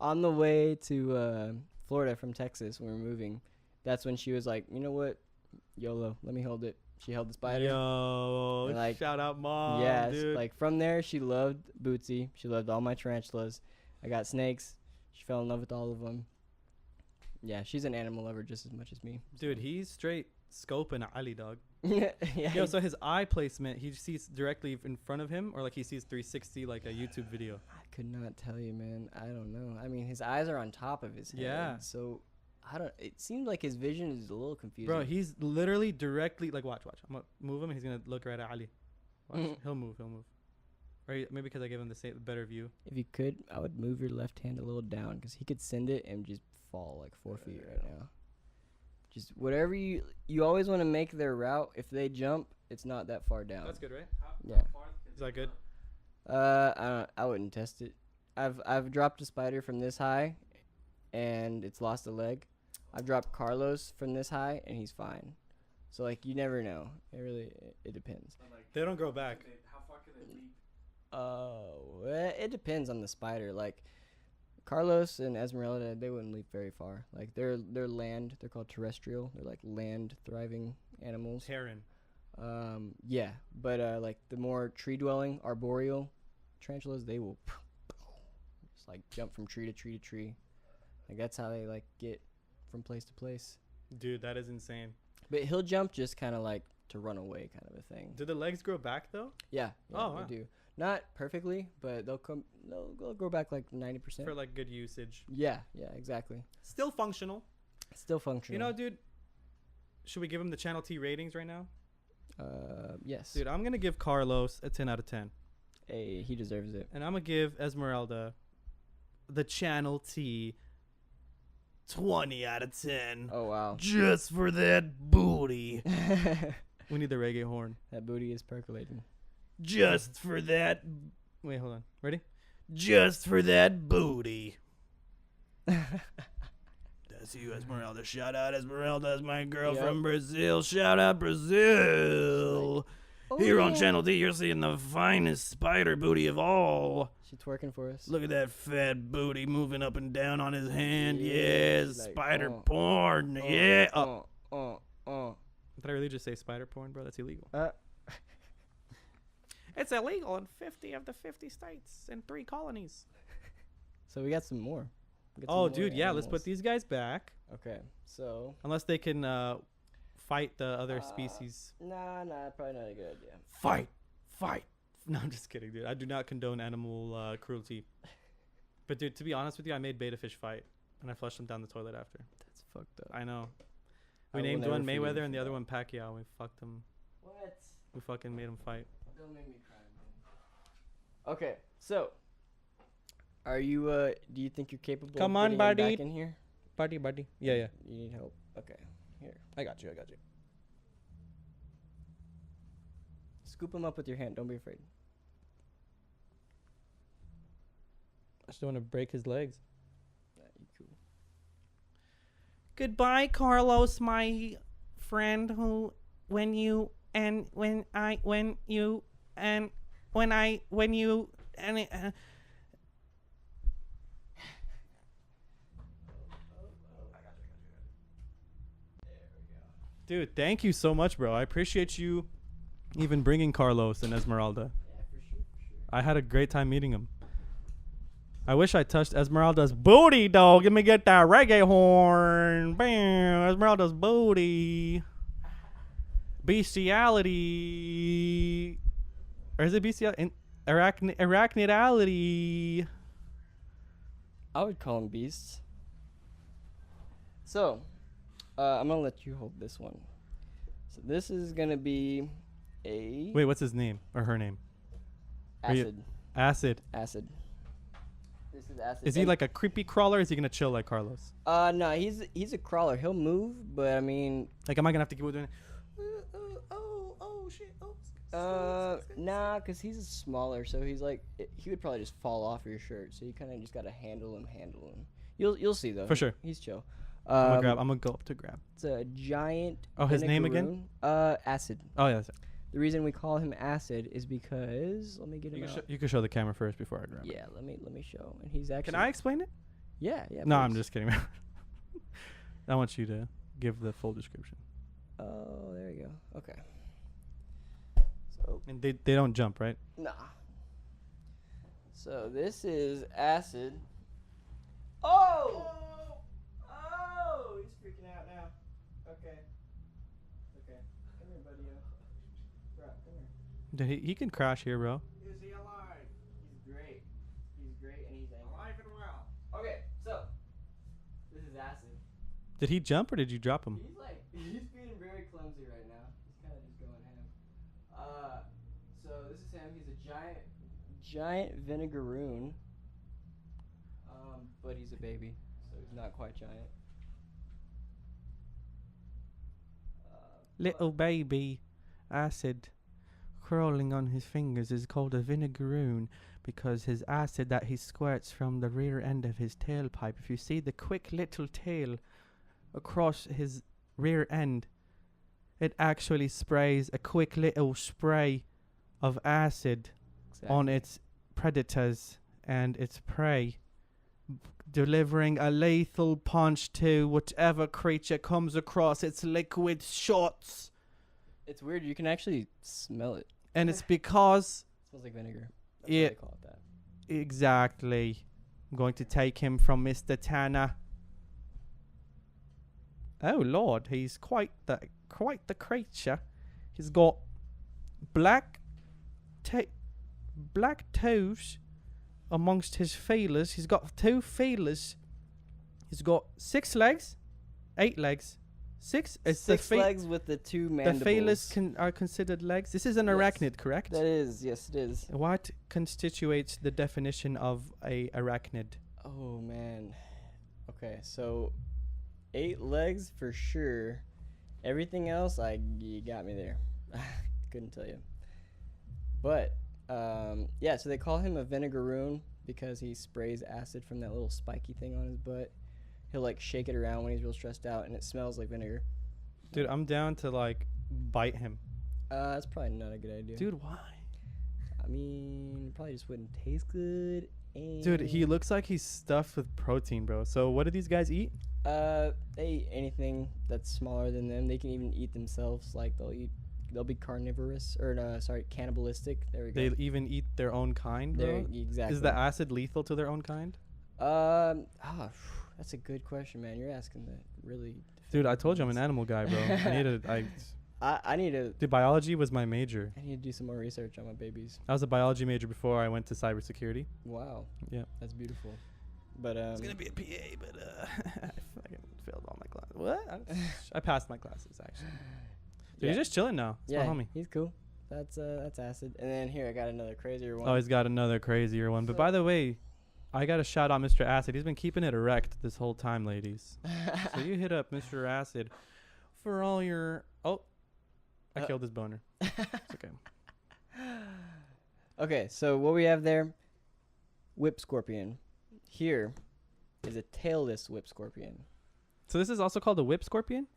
On the way to Florida from Texas when we were moving, that's when she was like, you know what? YOLO, let me hold it. She held the spider.
Yo,
And, like,
shout out mom,
Yes,
dude.
like from there, she loved Bootsy. She loved all my tarantulas. I got snakes. She fell in love with all of them. Yeah, she's an animal lover just as much as me.
Dude, he's straight scoping Ali, dog.
yeah.
Yo, so his eye placement, he sees directly in front of him, or like he sees 360 like a YouTube video?
I could not tell you, man. I don't know. I mean, his eyes are on top of his head.
Yeah.
So I don't. It seems like his vision is a little confusing.
Bro, he's literally directly, like, watch. I'm going to move him, and he's going to look right at Ali. Watch. He'll move. Or maybe because I gave him the better view.
If you could, I would move your left hand a little down because he could send it and just fall like 4 feet right now. Just whatever you always want to make their route. If they jump, it's not that far down.
That's good, right?
Yeah.
Is that good?
I wouldn't test it. I've dropped a spider from this high, and it's lost a leg. I've dropped Carlos from this high, and he's fine. So like you never know. It depends.
They don't grow back.
How far can they leap?
It depends on the spider. Like Carlos and Esmeralda, they wouldn't leap very far. Like they're land. They're called terrestrial. They're like land thriving animals.
Terran.
Yeah, but like the more tree dwelling arboreal tarantulas, they will just like jump from tree to tree to tree. Like that's how they like get from place to place.
Dude, that is insane.
But he'll jump just kind of like to run away kind of a thing.
Do the legs grow back, though?
Yeah,
Oh, wow.
they do. Not perfectly, but they'll grow back like 90%.
For, like, good usage.
Yeah, exactly.
Still functional.
Still functional.
You know, dude, should we give him the Channel T ratings right now?
Yes.
Dude, I'm going to give Carlos a 10 out of 10.
Hey, he deserves it.
And I'm going to give Esmeralda the Channel T 20 out of 10.
Oh, wow.
Just for that booty. We need the reggae horn.
That booty is percolating.
Just for that. Wait, hold on. Ready? Just for that booty. That's you, Esmeralda. Shout out, Esmeralda. That's my girl
Yep.
from Brazil. Shout out, Brazil.
Oh,
Here on
yeah.
Channel T, you're seeing the finest spider booty of all.
She's twerking for us.
Look at that fat booty moving up and down on his hand.
Yeah,
Yes,
like,
spider porn. Yeah.
Oh.
Did I really just say spider porn, bro? That's illegal.
Uh,
It's illegal in 50 of the 50 states and 3 colonies.
So we got some more. We got some
Oh,
more
dude, yeah. Let's
animals.
put these guys back.
Okay, so.
Unless they can fight the other species.
Nah, probably not a good idea.
Fight. No, I'm just kidding, dude. I do not condone animal cruelty. But, dude, to be honest with you, I made beta fish fight. And I flushed them down the toilet after.
That's fucked up.
I know.
I
We
will
named
never
one
forgive you
Mayweather and the
for
other
that.
one Pacquiao. And we fucked them.
What?
We fucking made them fight.
Don't make me cry, man. Okay, so. Are you, do you think you're capable
Come
of
on,
getting him
buddy.
back in here?
Buddy. Yeah.
You need help? Okay, here.
I got you.
Scoop him up with your hand. Don't be afraid.
I just don't want to break his legs.
Yeah, you cool.
Goodbye, Carlos, my friend. When you and Dude, thank you so much, bro. I appreciate you even bringing Carlos and Esmeralda.
Yeah,
I had a great time meeting him. I wish I touched Esmeralda's booty, dog. Let me get that reggae horn. Bam. Esmeralda's booty. Bestiality. Or is it bestiality? Arachnidality.
I would call them beasts. So, I'm gonna let you hold this one. So this is gonna be a
Wait, what's his name? Or her name? Are you-
acid.
Acid.
Acid. This is acid.
Is he
And-
like a creepy crawler or is he going to chill like Carlos?
No, he's a crawler. He'll move, but I mean,
Like, am I going to have to keep doing it? Oh, shit.
nah, cause he's smaller, so he's like he would probably just fall off your shirt. So you kind of just gotta handle him. You'll see though.
For sure.
He's chill.
I'm going to go up to grab.
It's a giant.
Oh, his name again?
vinegaroon. Acid.
Oh, yeah. That's it.
The reason we call him Acid is because let me get him out.
You can show the camera first before I grab it.
Yeah, let me show. And he's actually.
Can I explain it?
Yeah.
No, I'm
please.
just kidding. I want you to give the full description.
Oh, there you go. Okay. So
And they don't jump, right?
nah. So this is Acid. Oh! Oh! He's freaking out now. Okay. Come here, buddy. Come here.
Dude, he can crash here, bro.
Is he alive?
He's great, and he's angry.
Alive and well.
Okay, so this is Acid.
Did he jump or did you drop him?
He's being very clumsy right now. He's kind of just going ham. So this is him. He's a giant vinegaroon. But he's a baby, so he's not quite giant.
Little baby acid crawling on his fingers is called a vinegaroon because his acid that he squirts from the rear end of his tailpipe. If you see the quick little tail across his rear end, it actually sprays a quick little spray of acid on its predators and its prey, delivering a lethal punch to whatever creature comes across its liquid shots.
It's weird. You can actually smell it.
And it's because
It smells like vinegar. That's
Yeah.
why they call it that.
exactly, I'm going to take him from Mr. Tanner. Oh Lord, he's quite the creature. He's got black toes amongst his feelers. He's got 2 feelers. He's got 6 legs, 8 legs, 6. It's
Six
the
legs with the 2
the
mandibles.
feelers are considered legs. This is an
Yes.
arachnid, correct?
That is, yes, it is.
What constitutes the definition of a arachnid?
Oh man. Okay, so 8 legs for sure. Everything else, you got me there. Couldn't tell you. But yeah, so they call him a vinegaroon because he sprays acid from that little spiky thing on his butt. He'll like shake it around when he's real stressed out, and it smells like vinegar.
Dude, I'm down to like bite him.
That's probably not a good idea.
Dude, why?
I mean, probably just wouldn't taste good. And
Dude, he looks like he's stuffed with protein, bro. So what do these guys eat?
They eat anything that's smaller than them. They can even eat themselves. Like they'll be carnivorous or cannibalistic. There we go.
They even eat their own kind, bro?
Exactly.
Is the acid lethal to their own kind?
That's a good question, man. You're asking the really.
Dude, I
difficult
told you I'm an
ones.
animal guy, bro.
I need to.
Dude, biology was my major.
I need to do some more research on my babies.
I was a biology major before I went to cybersecurity.
Wow.
Yeah.
That's beautiful. But
It's gonna be a PA, but I fucking failed all my classes. What? I passed my classes actually. Dude,
yeah.
he's just chilling now. It's
Yeah,
my homie.
he's cool. That's acid. And then here I got another crazier one.
Oh, he's got another crazier one. But
So-
by the way, I got to shout out Mr. Acid. He's been keeping it erect this whole time, ladies. So you hit up Mr. Acid for all your. Oh, I killed his boner. It's okay.
Okay, so what we have there, whip scorpion. Here is a tailless whip scorpion.
So this is also called a whip scorpion?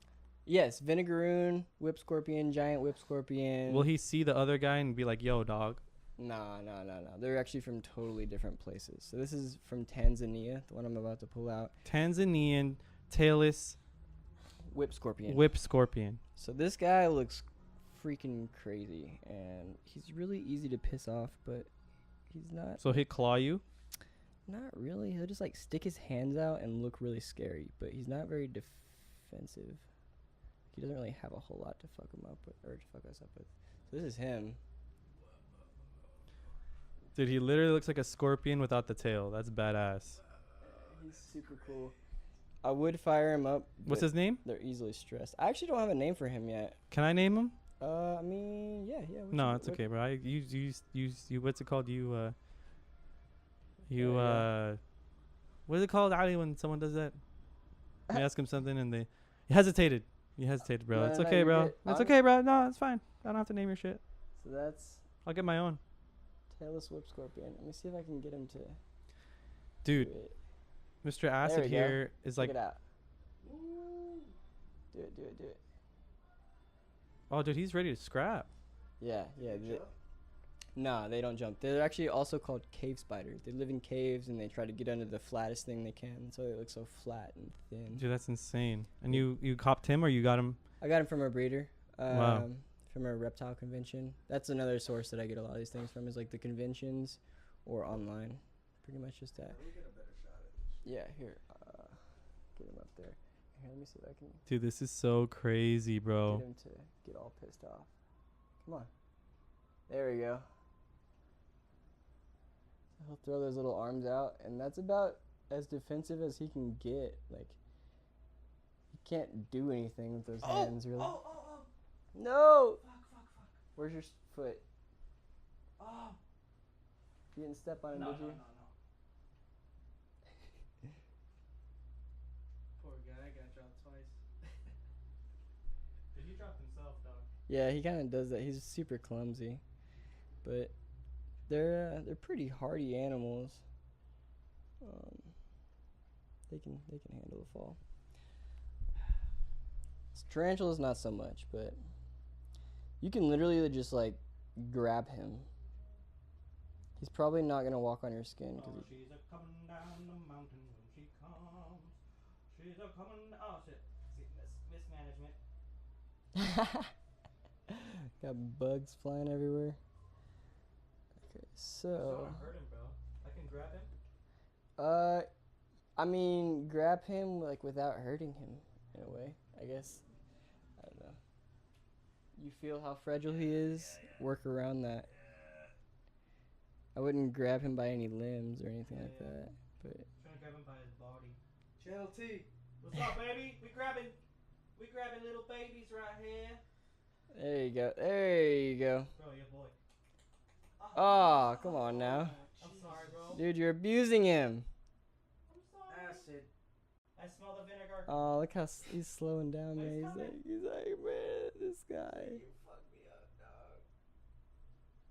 Yes, vinegaroon, whip scorpion, giant whip scorpion.
Will he see the other guy and be like, yo, dog?
No. They're actually from totally different places. So this is from Tanzania, the one I'm about to pull out.
Tanzanian tailless
Whip scorpion.
whip scorpion.
So this guy looks freaking crazy, and he's really easy to piss off, but he's not.
So he'll claw you?
Not really. He'll just like stick his hands out and look really scary, but he's not very defensive. He doesn't really have a whole lot to fuck him up with, or to fuck us up with. So this is him.
Dude, he literally looks like a scorpion without the tail. That's badass.
He's super cool. I would fire him up.
What's
but
his name?
They're easily stressed. I actually don't have a name for him yet.
Can I name him?
I mean, yeah.
No, it's okay, bro. You what's it called? What is it called, Ali, when someone does that? You ask him something and they hesitated. You hesitated, bro.
No,
It's
no,
okay,
you're
bro.
good.
It's okay, bro. No, it's fine. I don't have to name your shit.
So that's
I'll get my own.
Tailless Whip Scorpion. Let me see if I can get him to.
Dude,
do it.
Mr. Acid
we go.
here is
Check
like,
it out. Do it.
oh, dude, he's ready to scrap.
Yeah. No, they don't jump. They're actually also called cave spiders. They live in caves and they try to get under the flattest thing they can, so they look so flat and thin.
Dude, that's insane. And you copped him or you got him?
I got him from a breeder.
Wow.
From a reptile convention. That's another source that I get a lot of these things from, is like the conventions or online. Pretty much just that. Yeah, here. Get him up there. Here, let me see if I can
Dude, this is so crazy, bro.
get him to get all pissed off. Come on. There we go. He'll throw those little arms out, and that's about as defensive as he can get. Like, he can't do anything with those hands, really. No!
Fuck.
Where's your foot?
Oh.
You didn't step on him, did you?
No. Poor guy got dropped twice.
Dude, he dropped himself, dog.
Yeah, he kind of does that. He's super clumsy, but they're pretty hardy animals. They can handle the fall. Tarantulas not so much, but you can literally just like grab him. He's probably not gonna walk on your skin because
she's a coming down the mountain when she comes. She's a coming. Oh shit! Mismanagement.
got bugs flying everywhere. Okay,
I don't
so
wanna hurt him, bro. I can grab him.
I mean, grab him like without hurting him in a way, I guess. I don't know. You feel how fragile he is? Work around that. I wouldn't grab him by any limbs or anything like that, but
Trying to grab him by his body.
Channel T.
What's up, baby? We grabbing little babies right here.
there you go. There you go.
Bro, your boy.
Oh, come on now.
I'm sorry, bro.
Dude, you're abusing him.
I'm sorry.
Acid.
I smell the vinegar.
Oh, look how he's slowing down, man.
He's
He's like, man, this guy.
You fucked me up, dog.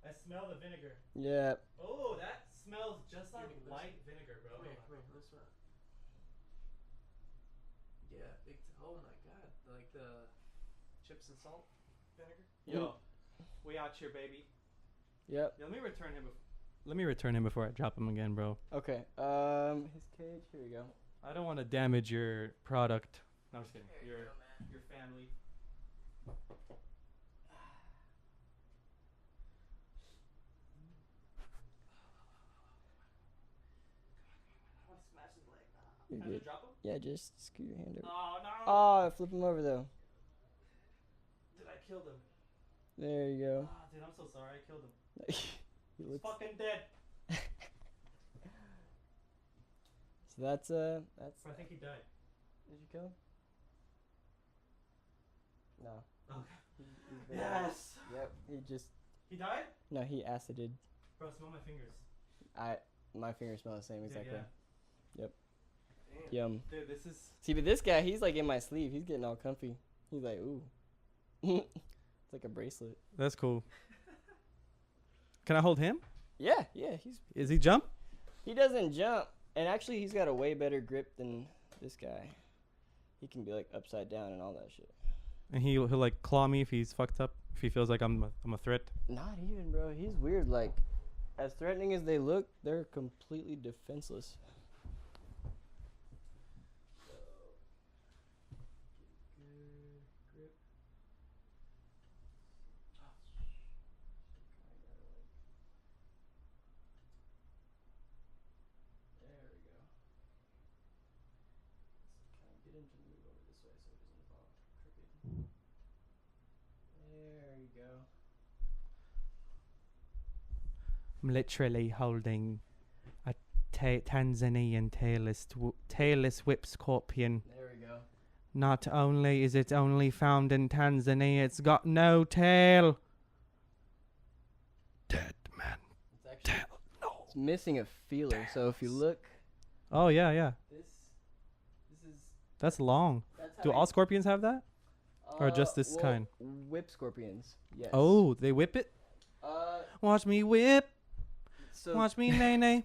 I smell the vinegar.
Yeah.
Oh, that smells just like
Give me this.
light vinegar, bro.
Come here, this one. Yeah, big. Oh my god, like the chips and salt vinegar.
Yo, we out here, baby.
Yep.
Yo, let me return him before I drop him again, bro.
Okay. His cage. Here we go.
I don't want to damage your product. No, I'm just kidding.
There you go, man.
Your family.
I want to smash his leg.
You're
Time to
good.
drop him?
Yeah, just scoot your hand over.
Oh no!
Oh, flip him over though.
Dude, I killed him.
There you go.
Ah, dude, I'm so sorry. I killed him.
he
He's
looks.
fucking dead.
So that's
I think he died.
Did you kill him? No.
Okay.
He's very-
Yes.
Yep. He just.
He died?
No, he acided.
Bro, smell my fingers.
My fingers smell the same
Dude,
exactly.
yeah.
Damn.
Yum.
Dude, this is.
See, but this guy, he's like in my sleeve. He's getting all comfy. He's like, ooh. It's like a bracelet.
That's cool. Can I hold him?
Yeah.
Is he jump?
He doesn't jump, and actually, he's got a way better grip than this guy. He can be like upside down and all that shit.
And he'll like claw me if he's fucked up. If he feels like I'm a threat.
Not even, bro. He's weird. Like, as threatening as they look, they're completely defenseless.
I'm literally holding a Tanzanian tailless whip scorpion.
There we go.
Not only is it only found in Tanzania, it's got no tail. Dead man.
It's actually
Tail. No.
it's missing a feeler. So if you look,
Oh yeah.
this is
That's long.
that's how
Do all scorpions have that? or just this
well,
kind?
Whip scorpions. Yes.
Oh, they whip it. Watch me whip.
So
Watch me nay nay.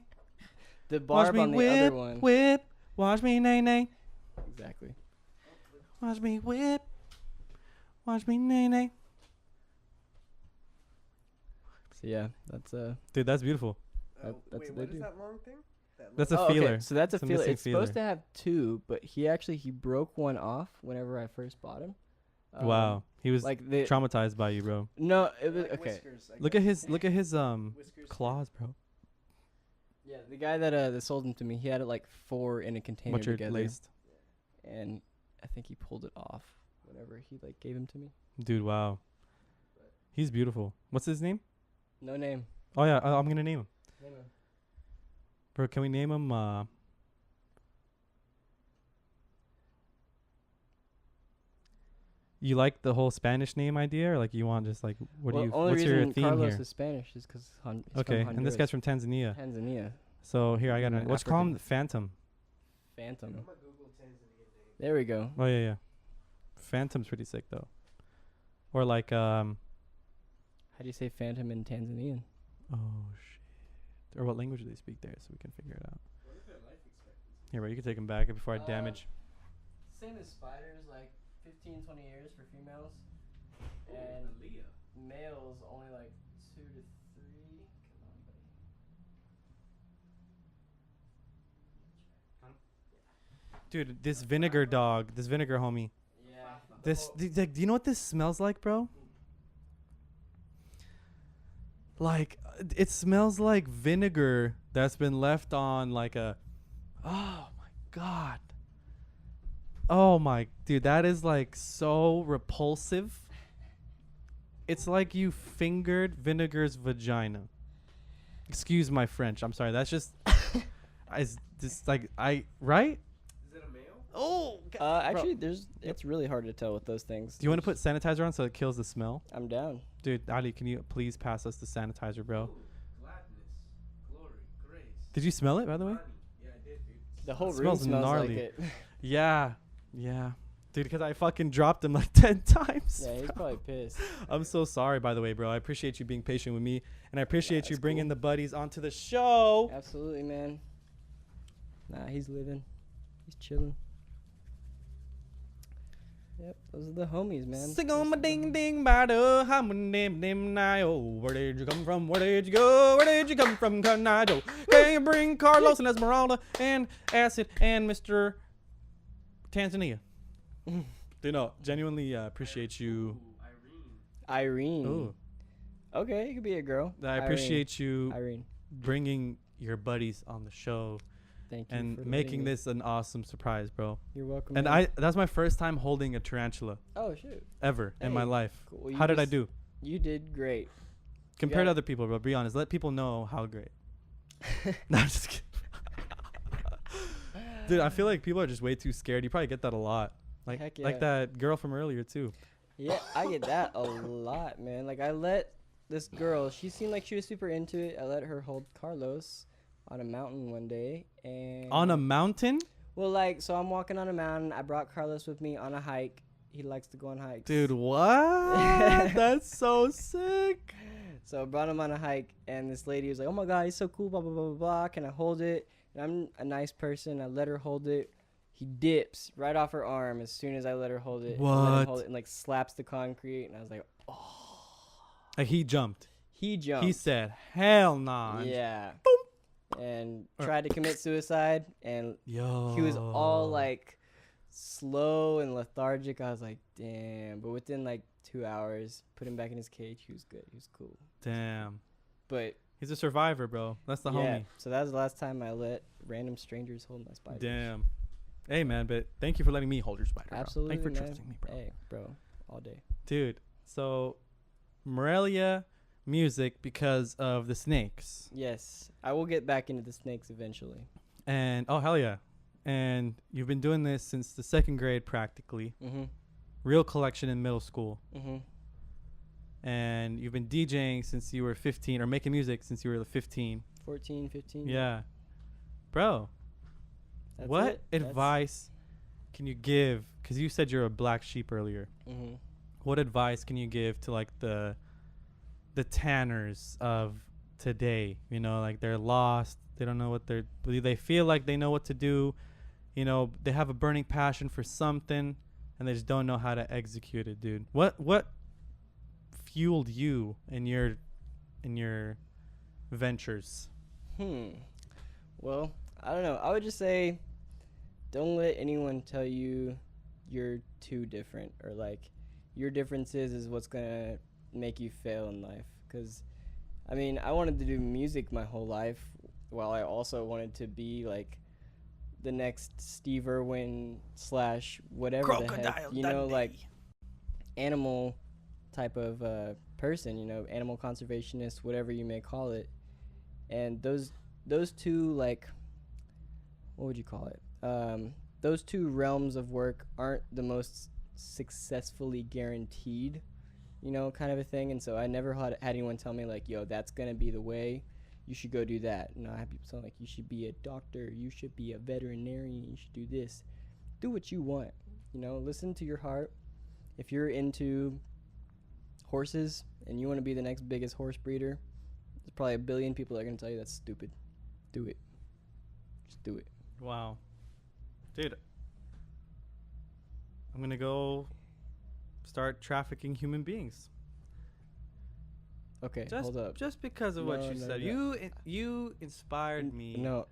the
Watch
barb
me
on the
whip.
other one.
Whip. Watch me nay nay.
Exactly.
Watch me whip. Watch me nay nay.
So yeah, that's
Dude, that's beautiful.
That's
wait,
what
what
they
is
do.
that long thing?
That's a
Oh, okay,
feeler.
so that's a
It's a
feeler.
missing
It's supposed
feeler.
to have two, but he broke one off whenever I first bought him.
Wow, he was
Like the
traumatized by you, bro.
no, it was
Like
okay.
whiskers, I
Look
guess.
at his
Whiskers.
claws, bro.
Yeah, the guy that sold them to me, he had it like 4 in a container
Much
together,
laced.
and I think he pulled it off whenever he like gave him to me.
Dude, wow. He's beautiful. What's his name?
No name.
Oh yeah, I'm gonna name him.
Name him.
Bro, can we name him? You like the whole Spanish name idea, or like you want just like what
Well,
do you?
only
What's your
reason
theme
Carlos
here?
is Spanish is because
Okay, and this guy's from Tanzania.
Tanzania.
So here I got
Mm,
let's call him
African.
Phantom.
Phantom.
I'm gonna Google Tanzania name.
There we go.
Oh yeah. Phantom's pretty sick though. Or like
How do you say phantom in Tanzanian?
oh shit. Or what language do they speak there, so we can figure it out.
What is their life expectancy?
Here, bro, you can take him back before I damage.
Same as spiders, like 15, 20 years for females. And
Aaliyah.
males only like 2 to 3. Come on, buddy.
Dude, this vinegar dog, this vinegar homie.
Yeah.
This, do you know what this smells like, bro? Like, it smells like vinegar that's been left on like a. Oh my god. Oh my, dude, that is like so repulsive. It's like you fingered vinegar's vagina. Excuse my French. I'm sorry. That's just. It's just like right.
Is it a male?
Oh.
Actually, it's really hard to tell with those things.
Do you want to put sanitizer on so it kills the smell?
I'm down.
Dude, Ali, can you please pass us the sanitizer, bro?
Ooh, gladness, glory, grace.
Did you smell it, by the way?
Honey. Yeah, I did, dude.
The whole
It
room
smells
smells
gnarly.
like it.
Yeah. Dude, because I fucking dropped him like 10 times.
Yeah, he's
bro.
probably pissed.
I'm so sorry, by the way, bro. I appreciate you being patient with me. And I appreciate you
that's
bringing
cool.
the buddies onto the show.
Absolutely, man. Nah, he's living. He's chilling. Yep, those are the homies, man.
Sing
Those
on my
are the
ding
homies.
ding bada, hum dim dim nio. Where did you come from? Where did you go? Where did you come from, Canado? Can you bring Carlos and Esmeralda and Acid and Mr. Tanzania? Dude, no, genuinely appreciate you.
Ooh, Irene.
Irene.
Ooh,
Okay, it could be a girl.
I appreciate you
Irene.
bringing your buddies on the show
Thank you.
and
for
making
letting me-
this an awesome surprise, bro.
You're welcome.
And
man.
that's my first time holding a tarantula
Oh shoot.
ever in my
Hey,
life.
Cool. Well, you
How did I
just-
do?
You did great.
Compared to
got-
other people, bro. Be honest. Let people know how great. No, I'm just kidding. Dude, I feel like people are just way too scared. You probably get that a lot. Like
Heck
like
yeah.
that girl from earlier too.
Yeah, I get that a lot, man. Like I let this girl, she seemed like she was super into it. I let her hold Carlos on a mountain one day, and
On a mountain?
well, like so I'm walking on a mountain. I brought Carlos with me on a hike. He likes to go on hikes.
Dude, what? That's so sick.
So I brought him on a hike, and this lady was like, "Oh my god, he's so cool!" Blah blah blah blah blah. Can I hold it? And I'm a nice person. I let her hold it. He dips right off her arm as soon as I let her hold it. I let him
What?
hold it and like slaps the concrete, and I was like,
Like he jumped.
he jumped.
He said, "Hell nah."
Yeah. And
Or-
tried to commit suicide, and
Yo.
he was all like slow and lethargic. I was like, damn. But within like 2 hours, put him back in his cage. He was good. He was cool.
Damn.
But
He's a survivor, bro. That's the
yeah,
homie.
so that was the last time I let random strangers hold my spiders.
Damn. Hey man, but thank you for letting me hold your spider. bro.
Absolutely,
Thank you for
man.
trusting me, bro.
Hey, bro, all day.
Dude, so Morelia, music because of the snakes.
Yes, I will get back into the snakes eventually.
And oh hell yeah. And you've been doing this since the 2nd grade practically.
Mm-hmm.
Real collection in middle school.
Mm-hmm.
And you've been DJing since you were 15 or making music since you were 15.
14, 15.
Yeah. Bro,
That's
what
it.
advice can you give? Because you said you're a black sheep earlier.
Mm-hmm.
What advice can you give to like the tanners of today? You know, like they're lost. They don't know what they feel like they know what to do. You know, they have a burning passion for something and they just don't know how to execute it, dude. What fueled you in your ventures?
Well, I don't know. I would just say don't let anyone tell you you're too different or like your differences is what's going to make you fail in life. Because, I mean, I wanted to do music my whole life while I also wanted to be like the next Steve Irwin / whatever the heck, you know, like animal type of person, you know, animal conservationist, whatever you may call it. And those two, like, what would you call it? Those two realms of work aren't the most successfully guaranteed, you know, kind of a thing. And so I never had anyone tell me like, yo, that's going to be the way. You should go do that. You know, I have people tell me like, you should be a doctor. You should be a veterinarian. You should do this. Do what you want. You know, listen to your heart. If you're into horses and you want to be the next biggest horse breeder, there's probably a billion people that are going to tell you that's stupid. Do it. Just do it.
Wow. Dude, I'm going to go start trafficking human beings.
Okay,
Just,
hold up.
Just because of what you said.
No.
You inspired me
No,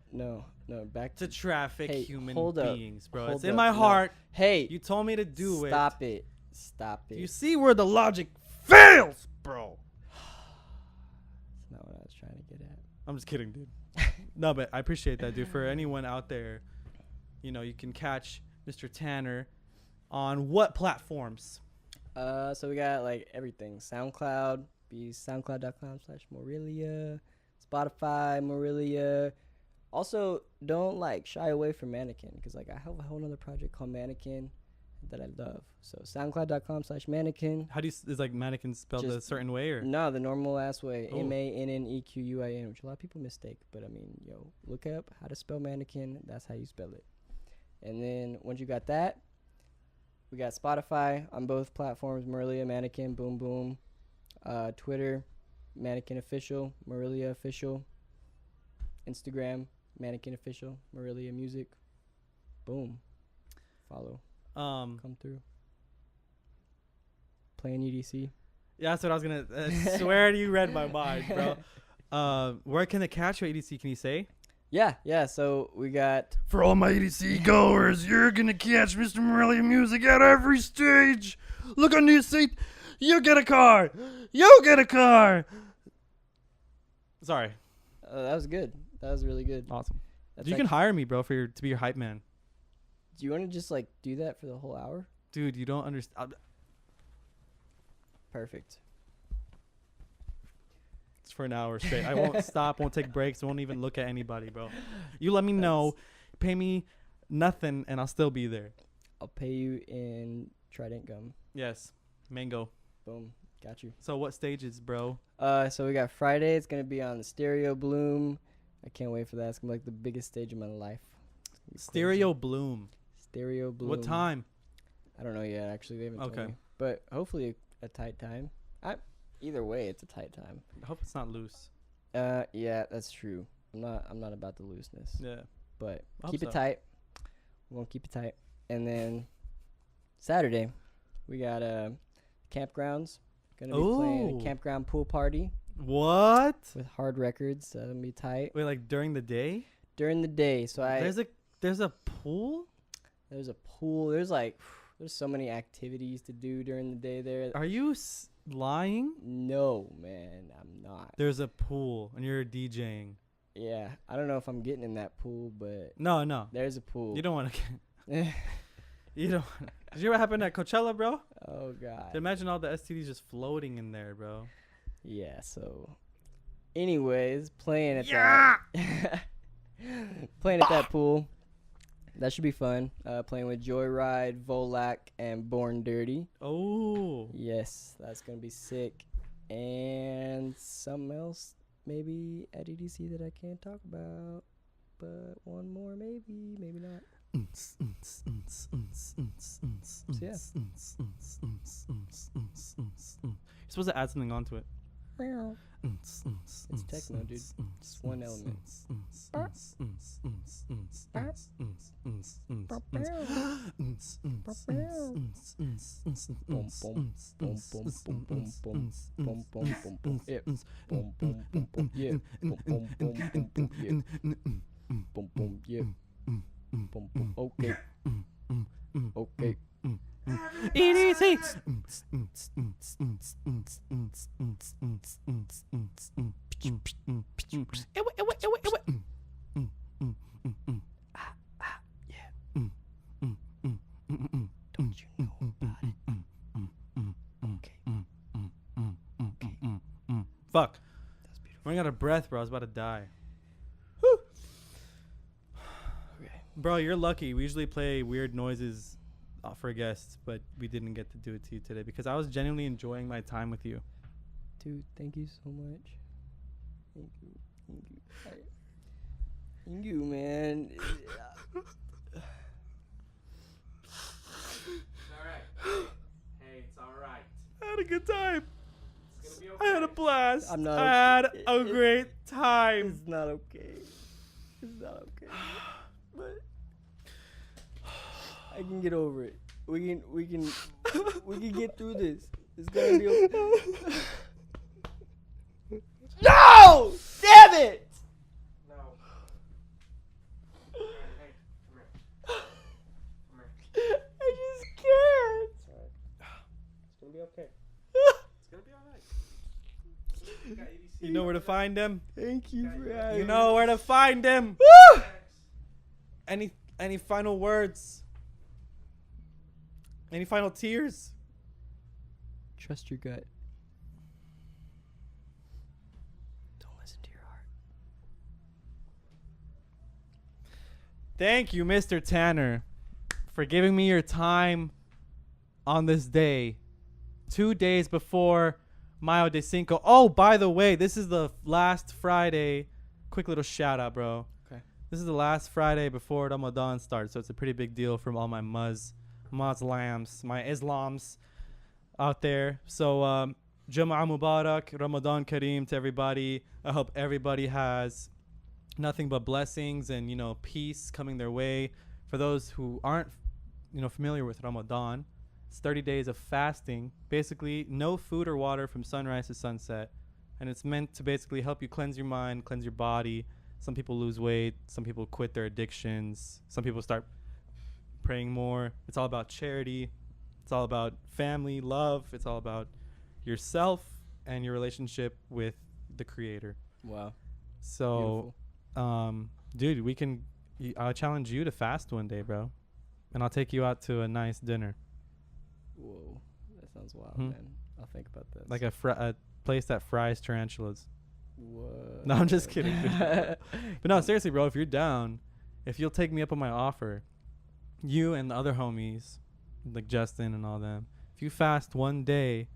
back
to traffic
Hey,
human
hold up.
beings, bro.
Hold
It's in
up.
my
No.
heart.
Hey,
You told me to do
stop it. Stop it.
You see where the logic fails, bro.
That's not what I was trying to get at.
I'm just kidding, dude. No, but I appreciate that, dude. For anyone out there, you know, you can catch Mr. Tanner on what platforms?
So we got like everything. SoundCloud, be soundcloud.com/Morelia. Spotify, Morelia. Also, don't like shy away from Mannequin because like I have a whole other project called Mannequin that I love. So soundcloud.com/Mannequin.
How do you is like Mannequin spelled a
Just-
certain way or?
No, the normal ass way.
Oh.
MANNEQUIN, which a lot of people mistake. But I mean, yo, look up how to spell Mannequin. That's how you spell it. And then once you got that, we got Spotify on both platforms. Morelia, Mannequin, boom, boom. Twitter, Mannequin Official, Morelia Official. Instagram, Mannequin Official, Morelia Music. Boom. Follow. Come through. Playing UDC.
Yeah, that's what I was gonna. I swear you read my mind, bro. Where can they catch you at EDC? Can you say?
Yeah. So we got
For all my EDC goers, you're gonna catch Mr. Morelia Music at every stage. Look on your seat. You get a car. You get a car. Sorry.
that was good. That was really good.
Awesome.
That's
You can hire me, bro, to be your hype man.
Do you want to just like do that for the whole hour?
Dude, you don't understand.
Perfect.
It's for an hour straight. I won't stop, won't take breaks, won't even look at anybody, bro. You let me know, pay me nothing, and I'll still be there.
I'll pay you in Trident gum.
Yes, mango.
Boom. Got you.
So what stages, bro?
So we got Friday. It's gonna be on the Stereo Bloom. I can't wait for that. It's gonna be like the biggest stage of my life. It's gonna be
Stereo
crazy.
Bloom.
Stereo Bloom.
What time?
I don't know yet. Actually, they haven't
Okay.
told me. But hopefully a tight time. Either way, it's a tight time.
I hope it's not loose.
Yeah, that's true. I'm not about the looseness.
Yeah.
But
I hope
keep it
so.
tight. We won't keep it tight. And then Saturday, we got campgrounds. Gonna be playing
Ooh.
a campground pool party
What?
with hard records. So it'll be tight
Wait, like during the day?
during the day. So
There's a pool?
there's a pool. There's so many activities to do during the day there.
Are you lying?
No, man, I'm not.
There's a pool and you're DJing.
Yeah, I don't know if I'm getting in that pool, but
No.
there's a pool.
You don't want to get. You don't. Did you ever happen at Coachella, bro?
Oh God.
Imagine all the STDs just floating in there, bro.
Yeah. So, anyways, playing at that pool. That should be fun. Playing with Joyride, Volak, and Born Dirty.
Oh.
Yes, that's gonna be sick. And something else, maybe at EDC that I can't talk about. But one more, maybe not. So yeah.
You're supposed to add something onto it.
It's techno, dude. It's one element. Yeah. Yeah. Boom, boom, yeah. Boom, boom. Okay. Okay.
EDC.
Don't you know about it? Okay.
Fuck.
That's beautiful.
Running out of breath, bro. I was about to die.
Okay.
Bro, you're lucky. We usually play weird noises for guests, but we didn't get to do it to you today because I was genuinely enjoying my time with you.
Dude, thank you so much. Thank you. Thank you, man.
Hey, it's alright.
I had a good time.
It's gonna be
I
okay.
had a blast.
I'm not
I had
okay.
a great time.
It's not okay. It's not okay. But I can get over it. We can get through this. It's gonna be okay. No! Damn it!
No. Hey, come here. Come here.
I just can't.
It's alright. It's gonna be okay. It's gonna be alright. You got EDC.
You know where to find them.
Thank you for having
You know where to find them.
Woo!
Any final words? Any final tears?
Trust your gut. Don't listen to your heart.
Thank you, Mr. Tanner, for giving me your time on this day. 2 days before Mayo de Cinco. Oh, by the way, this is the last Friday. Quick little shout out, bro.
Okay.
This is the last Friday before Ramadan starts, so it's a pretty big deal from all my Muslims, my Islams out there. So, Jum'ah Mubarak, Ramadan Kareem to everybody. I hope everybody has nothing but blessings and, peace coming their way. For those who aren't, familiar with Ramadan, it's 30 days of fasting. Basically, no food or water from sunrise to sunset. And it's meant to basically help you cleanse your mind, cleanse your body. Some people lose weight. Some people quit their addictions. Some people start praying more. It's all about charity. It's all about family, love. It's all about yourself and your relationship with the Creator.
Wow.
So, dude, I'll challenge you to fast one day, bro. And I'll take you out to a nice dinner.
Whoa. That sounds wild,
Hmm.
man. I'll think about that.
Like a place that fries tarantulas.
What?
No, I'm just kidding. But no, seriously, bro, if you're down, if you'll take me up on my offer, you and the other homies, like Justin and all them, if you fast one day,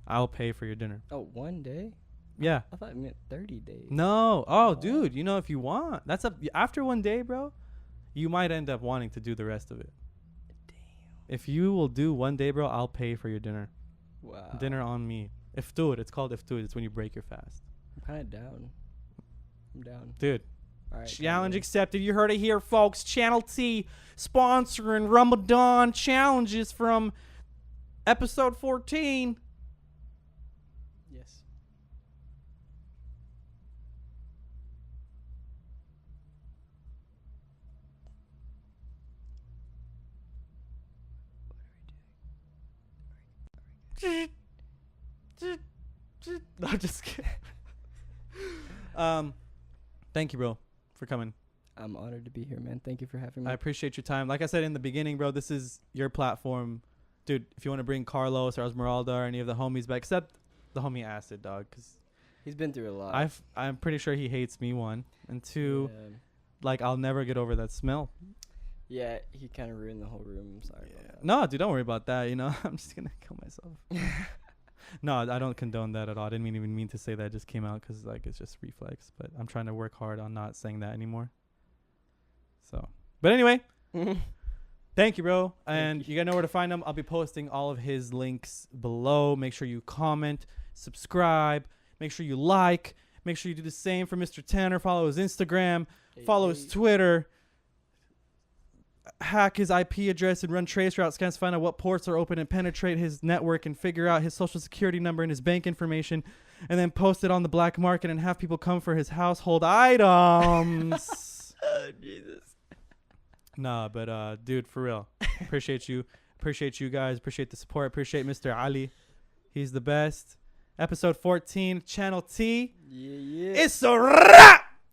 I'll pay for your dinner.
Oh, 1 day?
Yeah.
I thought it meant 30 days.
No. Oh, dude, if you want, that's after 1 day, bro, you might end up wanting to do the rest of it.
Damn.
If you will do 1 day, bro, I'll pay for your dinner.
Wow.
Dinner on me. Iftud. It's called iftud. It's when you break your fast.
I'm kind of down. I'm down.
Dude.
All right.
Challenge accepted. You heard it here, folks. Channel T sponsoring Ramadan challenges from episode 14.
Yes.
No, just kidding. Thank you, bro, for coming.
I'm honored to be here, man. Thank you for having me.
I appreciate your time. Like I said in the beginning, bro, this is your platform. Dude, if you want to bring Carlos or Esmeralda or any of the homies back, except the homie Acid, dog, because
He's been through a lot.
I'm pretty sure he hates me, one, and two, like I'll never get over that smell.
Yeah, he kind of ruined the whole room. I'm sorry about that.
No, dude, don't worry about that. You know, I'm just gonna kill myself. No, I don't condone that at all. I didn't even mean to say that. It just came out because like it's just reflex. But I'm trying to work hard on not saying that anymore. So, but anyway, thank you, bro. And you gotta know where to find him. I'll be posting all of his links below. Make sure you comment, subscribe. Make sure you like. Make sure you do the same for Mr. Tanner. Follow his Instagram. Follow his Twitter. Hack his IP address and run trace route scans to find out what ports are open and penetrate his network and figure out his social security number and his bank information, and then post it on the black market and have people come for his household items.
Oh, Jesus.
Nah, but dude, for real, appreciate you guys, appreciate the support, appreciate Mr. Ali, he's the best. Episode 14, Channel T.
Yeah.
It's a wrap.